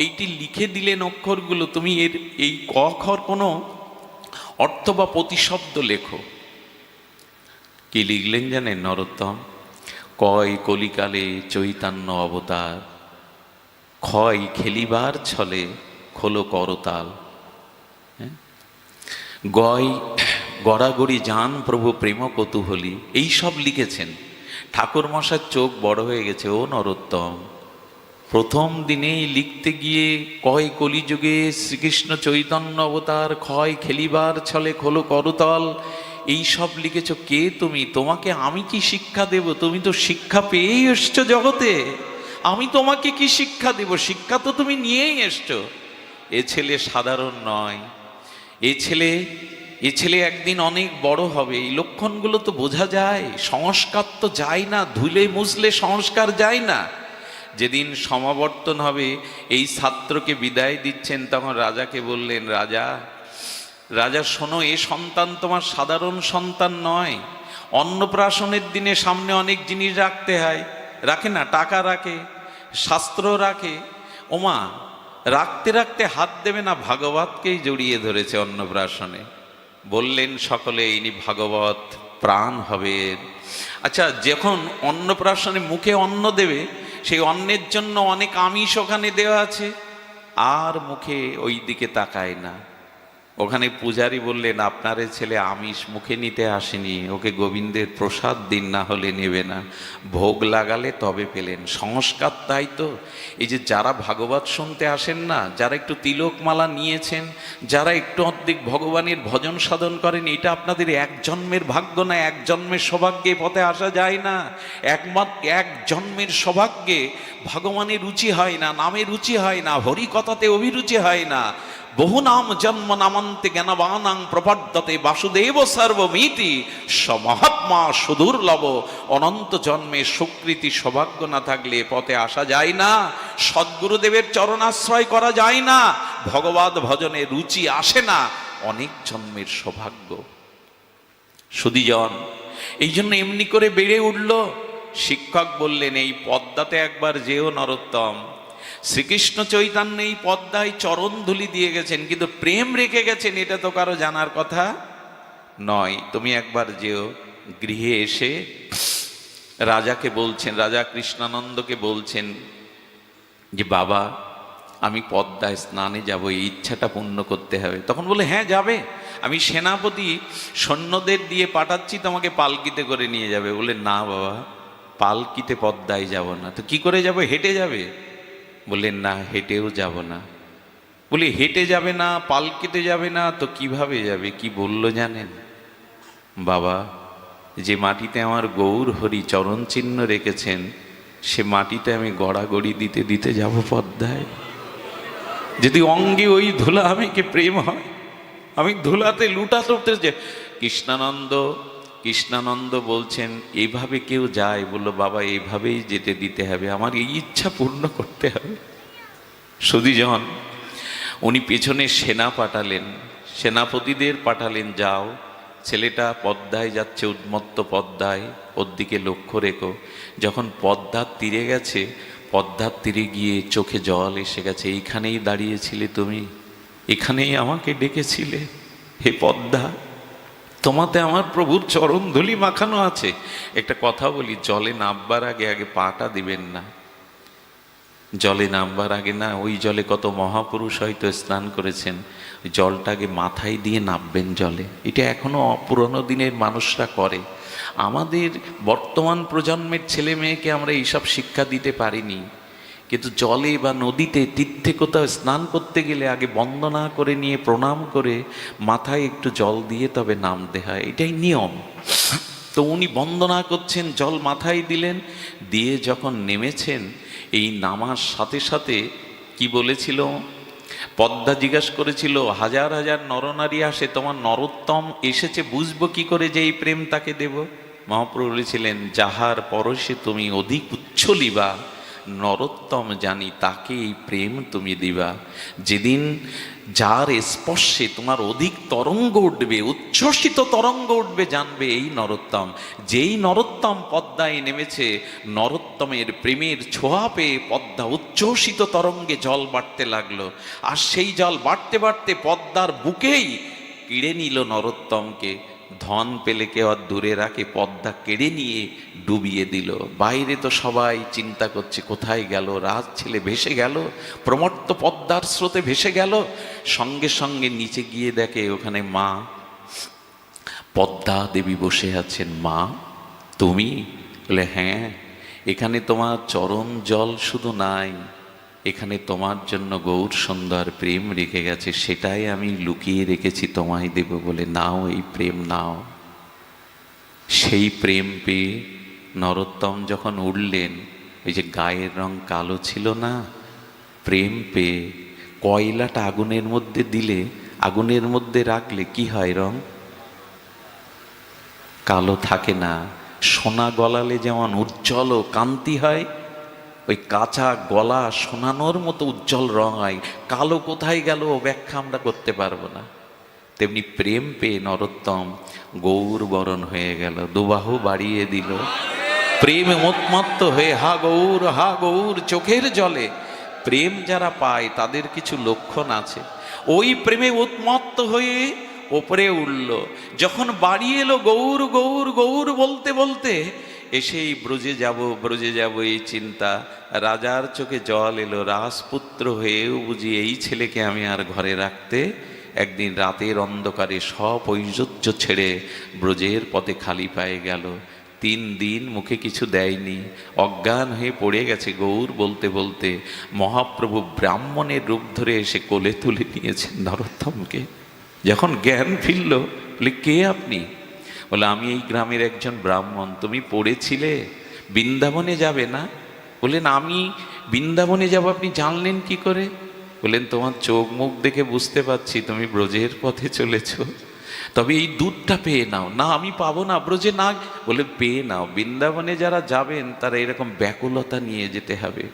এইটি লিখে দিলেন অক্ষরগুলো, তুমি এর এই ক খর কোনো অর্থ বা প্রতিশব্দ লেখো। কি লিখলেন জানেন নরোত্তম? কয় কলিকালে চৈতন্য অবতার, ক্ষয় খেলিবার ছলে খোলো করতাল। গয় গড়াগড়ি যান প্রভু প্রেম কৌতূহলী, এই সব লিখেছেন। ঠাকুর মশার চোখ বড় হয়ে গেছে। ও নরোত্তম, প্রথম দিনেই লিখতে গিয়ে কয় কলিযুগে শ্রীকৃষ্ণ চৈতন্য অবতার, ক্ষয় খেলিবার ছলে খোলো করতল, এই সব লিখেছ। কে তুমি? তোমাকে আমি কি শিক্ষা দেব? তুমি তো শিক্ষা পেয়েই এসছো জগতে, আমি তোমাকে কি শিক্ষা দেব? শিক্ষা তো তুমি নিয়েই এসছো। এ ছেলে সাধারণ নয়, এ ছেলে একদিন অনেক বড় হবে। এই লক্ষণগুলো তো বোঝা যায়। সংস্কার তো যায় না, ধুলে মুছলে সংস্কার যায় না। যেদিন সমাবর্তন হবে, এই ছাত্রকে বিদায় দিচ্ছেন, তখন রাজাকে বললেন, রাজা শোনো, এ সন্তান তোমার সাধারণ সন্তান নয়। অন্নপ্রাশনের দিনে সামনে অনেক জিনিস রাখতে হয়, রাখে না? টাকা রাখে, শাস্ত্র রাখে। ওমা, রাখতে রাখতে হাত দেবে না, ভাগবতকেই জড়িয়ে ধরেছে অন্নপ্রাশনে। বললেন সকলে, ইনি ভাগবত প্রাণ হবে। আচ্ছা, যখন অন্নপ্রাশনে মুখে অন্ন দেবে, সেই অন্নের জন্য অনেক আমিষ ওখানে দেওয়া আছে, আর মুখে ওই দিকে তাকায় না। ওখানে পূজারী বললেন, আপনার ছেলে আমিষ মুখে নিতে আসেনি, ওকে গোবিন্দের প্রসাদ দিন, না হলে নেবে না। ভোগ লাগালে তবে পেলেন। সংস্কার তাই তো। এই যে যারা ভাগবত শুনতে আসেন না, যারা একটু তিলকমালা নিয়েছেন, যারা একটু অর্ধেক ভগবানের ভজন সাধন করেন, এটা আপনাদের এক জন্মের ভাগ্য না, এক জন্মের সৌভাগ্যে পথে আসা যায় না। একমাত্র এক জন্মের সৌভাগ্যে ভগবানের রুচি হয় না, নামে রুচি হয় না, হরিকথাতে অভিরুচি হয় না। বহু নাম জন্ম নামান্তে জ্ঞানবানাং প্রপদ্যতে বাসুদেব সর্বমিতি সমহাত্মা সুদুর্লভ। অনন্ত জন্মে সুকৃতি সৌভাগ্য না থাকলে পথে আসা যায় না, সদ্গুরুদেবের চরণাশ্রয় করা যায় না, ভগবত ভজনে রুচি আসে না। অনেক জন্মের সৌভাগ্য। সুধীজন, এই জন্য এমনি করে বেড়ে উঠল। শিক্ষক বললেন, এই পদ্মাতে একবার যেও নরোত্তম। শ্রীকৃষ্ণ চৈতন্য এই পদ্মায় চরণ ধুলি দিয়ে গেছেন, কিন্তু প্রেম রেখে গেছেন, এটা তো কারো জানার কথা নয়। তুমি একবার যেও, গৃহে এসে রাজাকে বলছেন, রাজা কৃষ্ণানন্দকে বলছেন যে বাবা আমি পদ্মায় স্নানে যাব, এই ইচ্ছাটা পূর্ণ করতে হবে। তখন বলে হ্যাঁ যাবে, আমি সেনাপতি সৈন্যদের দিয়ে পাঠাচ্ছি, তোমাকে পালকিতে করে নিয়ে যাবে। বলে না বাবা, পালকিতে পদ্মায় যাব না। তো কি করে যাব? হেঁটে যাবে? বললেন না, হেঁটেও যাব না। বলি হেঁটে যাবে না, পালকিতে যাবে না, তো কিভাবে যাবে? কি বলল জানেন? বাবা যে মাটিতে আমার গৌর হরি চরণ চিহ্ন রেখেছেন, সে মাটিতে আমি গড়াগড়ি দিতে দিতে যাব পদ্মায়। যদি অঙ্গে ওই ধুলা আমাকে প্রেম হয়, আমি ধুলাতে লুটা চড়তে যে। কৃষ্ণানন্দ বলছেন এইভাবে কেউ যায়? বলল বাবা এইভাবেই যেতে দিতে হবে, আমার এই ইচ্ছা পূর্ণ করতে হবে। সুধীজন উনি পেছনে সেনা পাঠালেন, সেনাপতিদের পাঠালেন, যাও ছেলেটা পদ্মায় যাচ্ছে, উন্মত্ত পদ্মায়, ওর দিকে লক্ষ্য রেখো। যখন পদ্মার তীরে গেছে, পদ্মার তীরে গিয়ে চোখে জল এসে গেছে। এইখানেই দাঁড়িয়েছিলে তুমি, এখানেই আমাকে ডেকেছিলে, হে পদ্মা, তোমাতে আমার প্রভুর চরণ ধুলি মাখানো আছে। একটা কথা বলি, জলে নামবার আগে আগে পাটা দিবেন না। জলে নামবার আগে না, ওই জলে কত মহাপুরুষ হয়তো স্নান করেছেন, জলটাকে মাথায় দিয়ে নামবেন জলে। এটা এখনো পুরনো দিনের মানুষরা করে। আমাদের বর্তমান প্রজন্মের ছেলে মেয়েকে আমরা এইসব শিক্ষা দিতে পারিনি। কিন্তু জলে বা নদীতে তীর্থে কোথাও স্নান করতে গেলে আগে বন্দনা করে নিয়ে প্রণাম করে মাথায় একটু জল দিয়ে তবে নামতে হয়, এটাই নিয়ম। তো উনি বন্দনা করছেন, জল মাথায় দিলেন, দিয়ে যখন নেমেছেন, এই নামার সাথে সাথে কি বলেছিল? পদ্মা জিজ্ঞাসা করেছিল, হাজার হাজার নরনারী আসে, তোমার নরোত্তম এসেছে, বুঝবো কি করে যে এই প্রেম তাকে দেব? মহাপ্রভু বলেছিলেন, যাহার পরশে তুমি অধিক উচ্ছলিবা, নরোত্তম জানি তাকে এই প্রেম তুমি দিবা। যেদিন যার স্পর্শে তোমার অধিক তরঙ্গ উঠবে, উচ্ছ্বসিত তরঙ্গ উঠবে, জানবে এই নরোত্তম। যেই নরোত্তম পদ্মায় নেমেছে, নরোত্তমের প্রেমের ছোঁয়া পেয়ে পদ্মা উচ্ছ্বসিত তরঙ্গে জল বাড়তে লাগলো। আর সেই জল বাড়তে বাড়তে পদ্মার বুকেই কিড়ে নিল নরোত্তমকে। ধন পেলে কেউ আর দূরে রাখে, পদ্মা কেড়ে নিয়ে ডুবিয়ে দিল। বাইরে তো সবাই চিন্তা করছে কোথায় গেল, রাজ ছেলে ভেসে গেল, প্রমত্ত পদ্মার স্রোতে ভেসে গেল। সঙ্গে সঙ্গে নিচে গিয়ে দেখে ওখানে মা পদ্মা দেবী বসে আছেন। মা তুমি? বলে হ্যাঁ, এখানে তোমার চরণ জল শুধু নাই, এখানে তোমার জন্য গৌর সুন্দর প্রেম রেখে গেছে, সেটাই আমি লুকিয়ে রেখেছি, তোমায় দেব বলে, নাও এই প্রেম নাও। সেই প্রেম পেয়ে নরোত্তম যখন উঠলেন, ওই যে গায়ের রং কালো ছিল না, প্রেম পেয়ে কয়লাটা আগুনের মধ্যে দিলে, আগুনের মধ্যে রাখলে কি হয়? রং কালো থাকে না। সোনা গলালে যেমন উজ্জ্বল ও কান্তি হয়, ওই কাঁচা গলা সোনানোর মতো উজ্জ্বল রং হয়। কালো কোথায় গেল ব্যাখ্যা আমরা করতে পারবো না। তেমনি প্রেম পেয়ে নরোত্তম গৌর বরণ হয়ে গেল, দুবাহু বাড়িয়ে দিল, প্রেমে উন্মত্ত হয়ে হা গৌর চোখের জলে। প্রেম যারা পায় তাদের কিছু লক্ষণ আছে। ওই প্রেমে উন্মত্ত হয়ে ওপরে উঠল। যখন বাড়ি এলো গৌর গৌর গৌর বলতে বলতে, এসেই ব্রজে যাব এই চিন্তা। রাজার চোখে জল এলো, রাজপুত্র হয়েও বুঝি এই ছেলেকে আমি আর ঘরে রাখতে। একদিন রাতের অন্ধকারে সব ঐশ্বর্য ছেড়ে ব্রজের পথে খালি পায়ে গেল। 3 দিন মুখে কিছু দেয়নি, অজ্ঞান হয়ে পড়ে গেছে গৌর বলতে বলতে। মহাপ্রভু ব্রাহ্মণের রূপ ধরে এসে কোলে তুলে নিয়েছেন নরোত্তমকে। যখন জ্ঞান ফিরল, বলে কে আপনি? বলে আমি এই গ্রামের একজন ব্রাহ্মণ। তুমি পড়েছিলে বৃন্দাবনে যাবে না? বললেন আমি বৃন্দাবনে যাব, আপনি জানলেন কি করে? বললেন তোমার চোখ মুখ দেখে বুঝতে পারছি তুমি ব্রজের পথে চলেছ, তবে এই দুধটা পেয়ে নাও। না আমি পাবো না, ব্রজে না। বলে পেয়ে নাও, বৃন্দাবনে যারা যাবেন তারা এরকম ব্যাকুলতা নিয়ে যেতে হবে।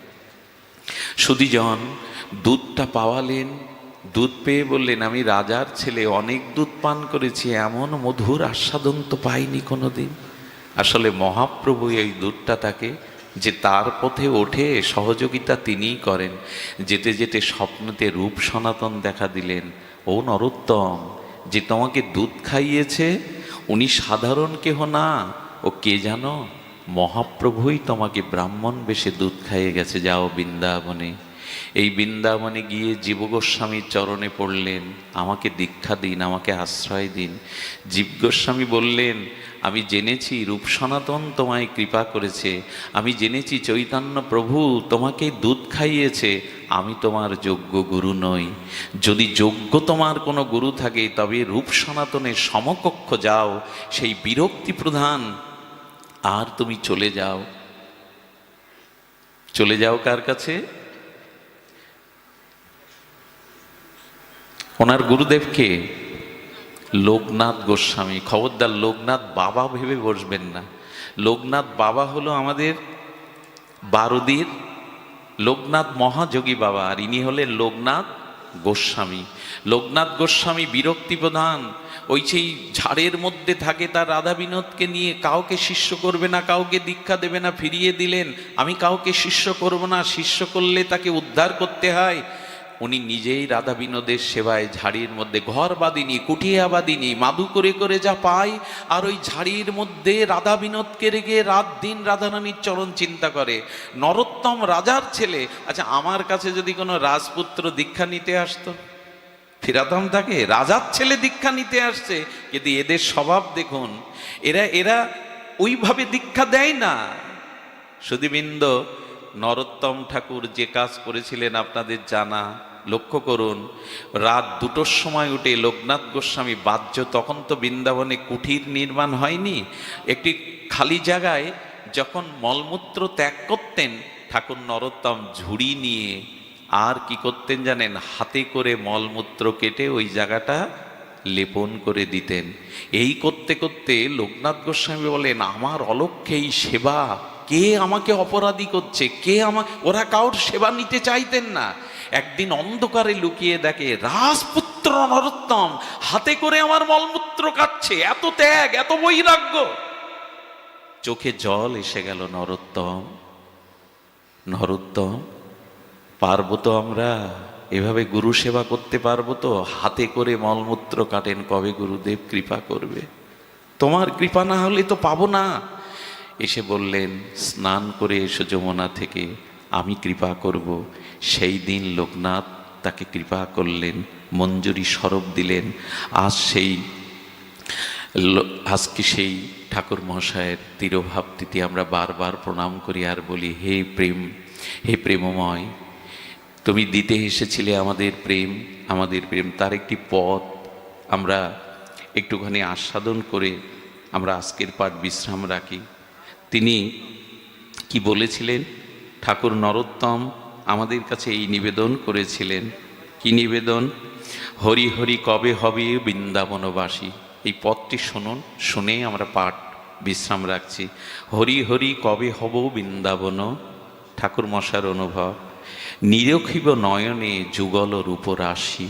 সুধীজন দুধটা পাওয়ালেন, দুধ পেয়ে বললেন আমি রাজার ছেলে, অনেক দুধ পান করেছি, এমন মধুর আস্বাদন তো পাইনি কোনোদিন। আসলে মহাপ্রভু এই দুধটা তাকে, যে তার পথে ওঠে সহযোগিতা তিনিই করেন। যেতে যেতে স্বপ্নতে রূপ সনাতন দেখা দিলেন। ও নরোত্তম, যে তোমাকে দুধ খাইয়েছে উনি সাধারণ কেহ না, ও কে জানো? মহাপ্রভুই তোমাকে ব্রাহ্মণ বেশে দুধ খাইয়ে গেছে, যাও বৃন্দাবনে। এই বৃন্দাবনে গিয়ে জীব গোস্বামীর চরণে পড়লেন, আমাকে দীক্ষা দিন, আমাকে আশ্রয় দিন। জীব গোস্বামী বললেন, আমি জেনেছি রূপ সনাতন তোমায় কৃপা করেছে, আমি জেনেছি চৈতন্য প্রভু তোমাকে দুধ খাইয়েছে, আমি তোমার যোগ্য গুরু নই। যদি যোগ্য তোমার কোনো গুরু থাকে তবে রূপ সনাতনের সমকক্ষ যাও, সেই বিরক্তি প্রধান, আর তুমি চলে যাও। চলে যাও কার কাছে? ওনার গুরুদেবকে, লোকনাথ গোস্বামী। খবরদার লোকনাথ বাবা ভেবে বসবেন না। লোকনাথ বাবা হলো আমাদের বারুদির লোকনাথ মহাযোগী বাবা, আর ইনি হলেন লোকনাথ গোস্বামী। লোকনাথ গোস্বামী বিরক্তি প্রধান, ওই সেই ঝাড়ের মধ্যে থাকে, তার রাধা বিনোদকে নিয়ে কাউকে শিষ্য করবে না, কাউকে দীক্ষা দেবে না, ফিরিয়ে দিলেন, আমি কাউকে শিষ্য করব না, শিষ্য করলে তাকে উদ্ধার করতে হয়। উনি নিজেই রাধা বিনোদের সেবায় ঝাড়ির মধ্যে ঘর বাঁধিনি, কুটিয়া বাঁধিনি, মাদু করে করে যা পায়, আর ওই ঝাড়ির মধ্যে রাধা বিনোদকে রেখে রাত দিন রাধারানীর চরণ চিন্তা করে। নরোত্তম রাজার ছেলে। আচ্ছা, আমার কাছে যদি কোনো রাজপুত্র দীক্ষা নিতে আসতো, ফিরাতাম তাকে? রাজার ছেলে দীক্ষা নিতে আসছে, কিন্তু এদের স্বভাব দেখুন, এরা ওইভাবে দীক্ষা দেয় না। সুধীবৃন্দ, নরোত্তম ঠাকুর যে কাজ করেছিলেন আপনাদের জানা। লক্ষ্য করুন, রাত 2টোর সময় উঠে লোকনাথ গোস্বামী বাহ্য, তখন তো বৃন্দাবনে কুঠির নির্মাণ হয়নি, একটি খালি জায়গায় যখন মলমূত্র ত্যাগ করতেন, ঠাকুর নরোত্তম ঝুড়ি নিয়ে আর কি করতেন জানেন? হাতে করে মলমূত্র কেটে ওই জায়গাটা লেপন করে দিতেন। এই করতে করতে লোকনাথ গোস্বামী বলেন, আমার অলক্ষ্যে এই সেবা, কে আমাকে অপরাধী করছে, কে ওরা কাউর সেবা নিতে চাইতেন না। একদিন অন্ধকারে লুকিয়ে দেখে রাজপুত্র নরোত্তম হাতে করে আমার মলমূত্র কাটছে, এত ত্যাগ, এত বৈরাগ্য। চোখে জল এসে গেল। নরোত্তম, পারবো তো আমরা এভাবে গুরু সেবা করতে? পারবো তো? হাতে করে মলমূত্র কাটেন, কবে গুরুদেব কৃপা করবে? তোমার কৃপা না হলে তো পাবো না। এসে বললেন, স্নান করে এসো যমুনা থেকে, আমি কৃপা করব। সেই দিন লোকনাথ তাকে কৃপা করলেন, মঞ্জুরি স্বরূপ দিলেন। আজকে সেই ঠাকুর মহাশয়ের তিরোভাবতিথি আমরা বারবার প্রণাম করি আর বলি, হে প্রেম, হে প্রেমময়, তুমি দিতে এসেছিলে আমাদের প্রেম, তার একটি পথ আমরা একটুখানি আস্বাদন করে আমরা আজকের পাঠ বিশ্রাম রাখি। তিনি কি বলেছিলেন? ঠাকুর নরোত্তম আমাদের কাছে এই নিবেদন করেছিলেন। কি নিবেদন? হরি হরি কবে হবে বৃন্দাবনবাসী। এই পথটি শুনুন, শুনে আমরা পাঠ বিশ্রাম রাখছি। হরি হরি কবে হব বৃন্দাবন। ঠাকুর মশার অনুভব, নিরখিব নয়নে যুগল রূপরাশি।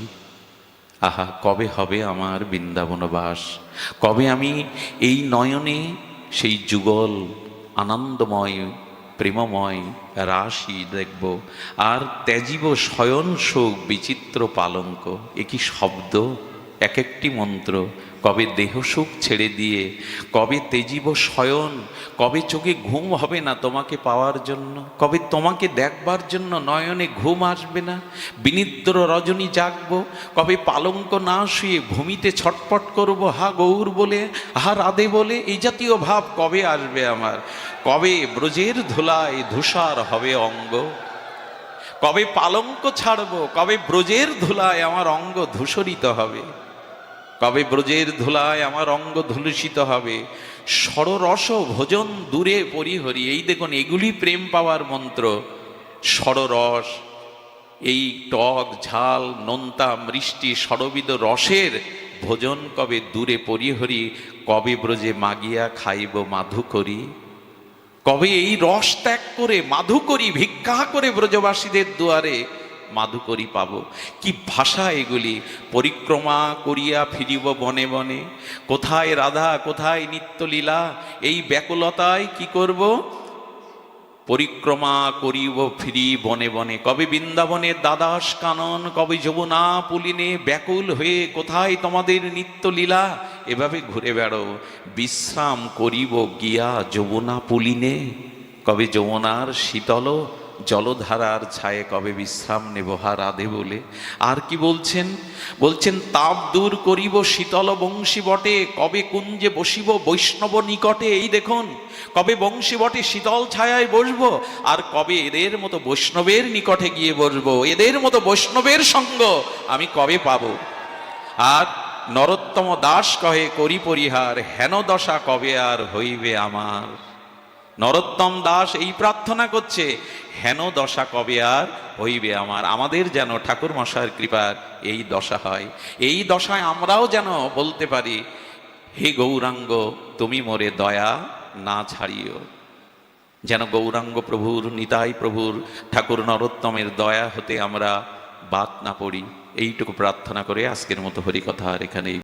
আহা, কবে হবে আমার বৃন্দাবনবাস, কবে আমি এই নয়নে সেই যুগল আনন্দময় প্রেমময় রাশি দেখব, আর ত্যাজিব শয়ন শোক বিচিত্র পালঙ্ক। এ কি শব্দ, এক একটি মন্ত্র। কবে দেহ সুখ ছেড়ে দিয়ে, কবে তেজিব শয়ন, কবে চোখে ঘুম হবে না তোমাকে পাওয়ার জন্য, কবে তোমাকে দেখবার জন্য নয়নে ঘুম আসবে না, বিনিদ্র রজনী জাগবো, কবে পালঙ্ক না শুয়ে ভূমিতে ছটপট করব, হা গৌর বলে, হা রাধে বলে। এই জাতীয় ভাব কবে আসবে আমার? কবে ব্রজের ধুলায় ধূসর হবে অঙ্গ, কবে পালঙ্ক ছাড়বো, কবে ব্রজের ধুলায় আমার অঙ্গ ধূসরিত হবে, কবে ব্রজের ধুলায় আমার অঙ্গ ধুলুষিত হবে। ষড়রস ভোজন দূরে পরিহরি। এই দেখুন, এগুলি প্রেম পাওয়ার মন্ত্র। ষড়রস, এই টক ঝাল নোনতা মিষ্টি ষড়বিধ রসের ভোজন কবে দূরে পরিহরি, কবে ব্রজে মাগিয়া খাইব মাধুকরী। কবে এই রস ত্যাগ করে মাধুকরী ভিক্ষা করে ব্রজবাসীদের দুয়ারে মাধুকরী পাব। কি ভাষা এগুলি! পরিক্রমা করিয়া ফিরিব বনে বনে, কোথায় রাধা কোথায় নিত্যলীলা। এই ব্যাকুলতায় কি করব? পরিক্রমা করিব ফিরি বনে বনে। কবে বৃন্দাবনের দ্বাদশ কানন, কবে যমুনা পুলিনে ব্যাকুল হয়ে কোথায় তোমাদের নিত্যলীলা। এভাবে ঘুরে বেড়ো, বিশ্রাম করিব গিয়া যমুনা পুলিনে, কবে যমুনার শীতল জলধারার ছায়ে কবে বিশ্রাম নেব হা রাধে বলে। আর কি বলছেন, বলছেন তাপ দূর করিব শীতল বংশী বটে, কবে কুঞ্জে বসিব বৈষ্ণব নিকটে। এই দেখুন, কবে বংশী বটে শীতল ছায়ায় বসবো, আর কবে এদের মতো বৈষ্ণবের নিকটে গিয়ে বসবো, এদের মতো বৈষ্ণবের সঙ্গ আমি কবে পাবো। আর নরোত্তম দাস কহে করি পরিহার, হেন দশা কবে আর হইবে আমার। নরোত্তম দাস এই প্রার্থনা করছে, হেন দশা কবে আর হইবে আমার। আমাদের যেন ঠাকুর মশাইয়ের কৃপার এই দশা হয়, এই দশায় আমরাও যেন বলতে পারি, হে গৌরাঙ্গ তুমি মোরে দয়া না ছাড়িও। যেন গৌরাঙ্গ প্রভুর, নিতাই প্রভুর, ঠাকুর নরোত্তমের দয়া হতে আমরা বাদ না পড়ি। এইটুকু প্রার্থনা করে আজকের মতো হরিকথা আর এখানেই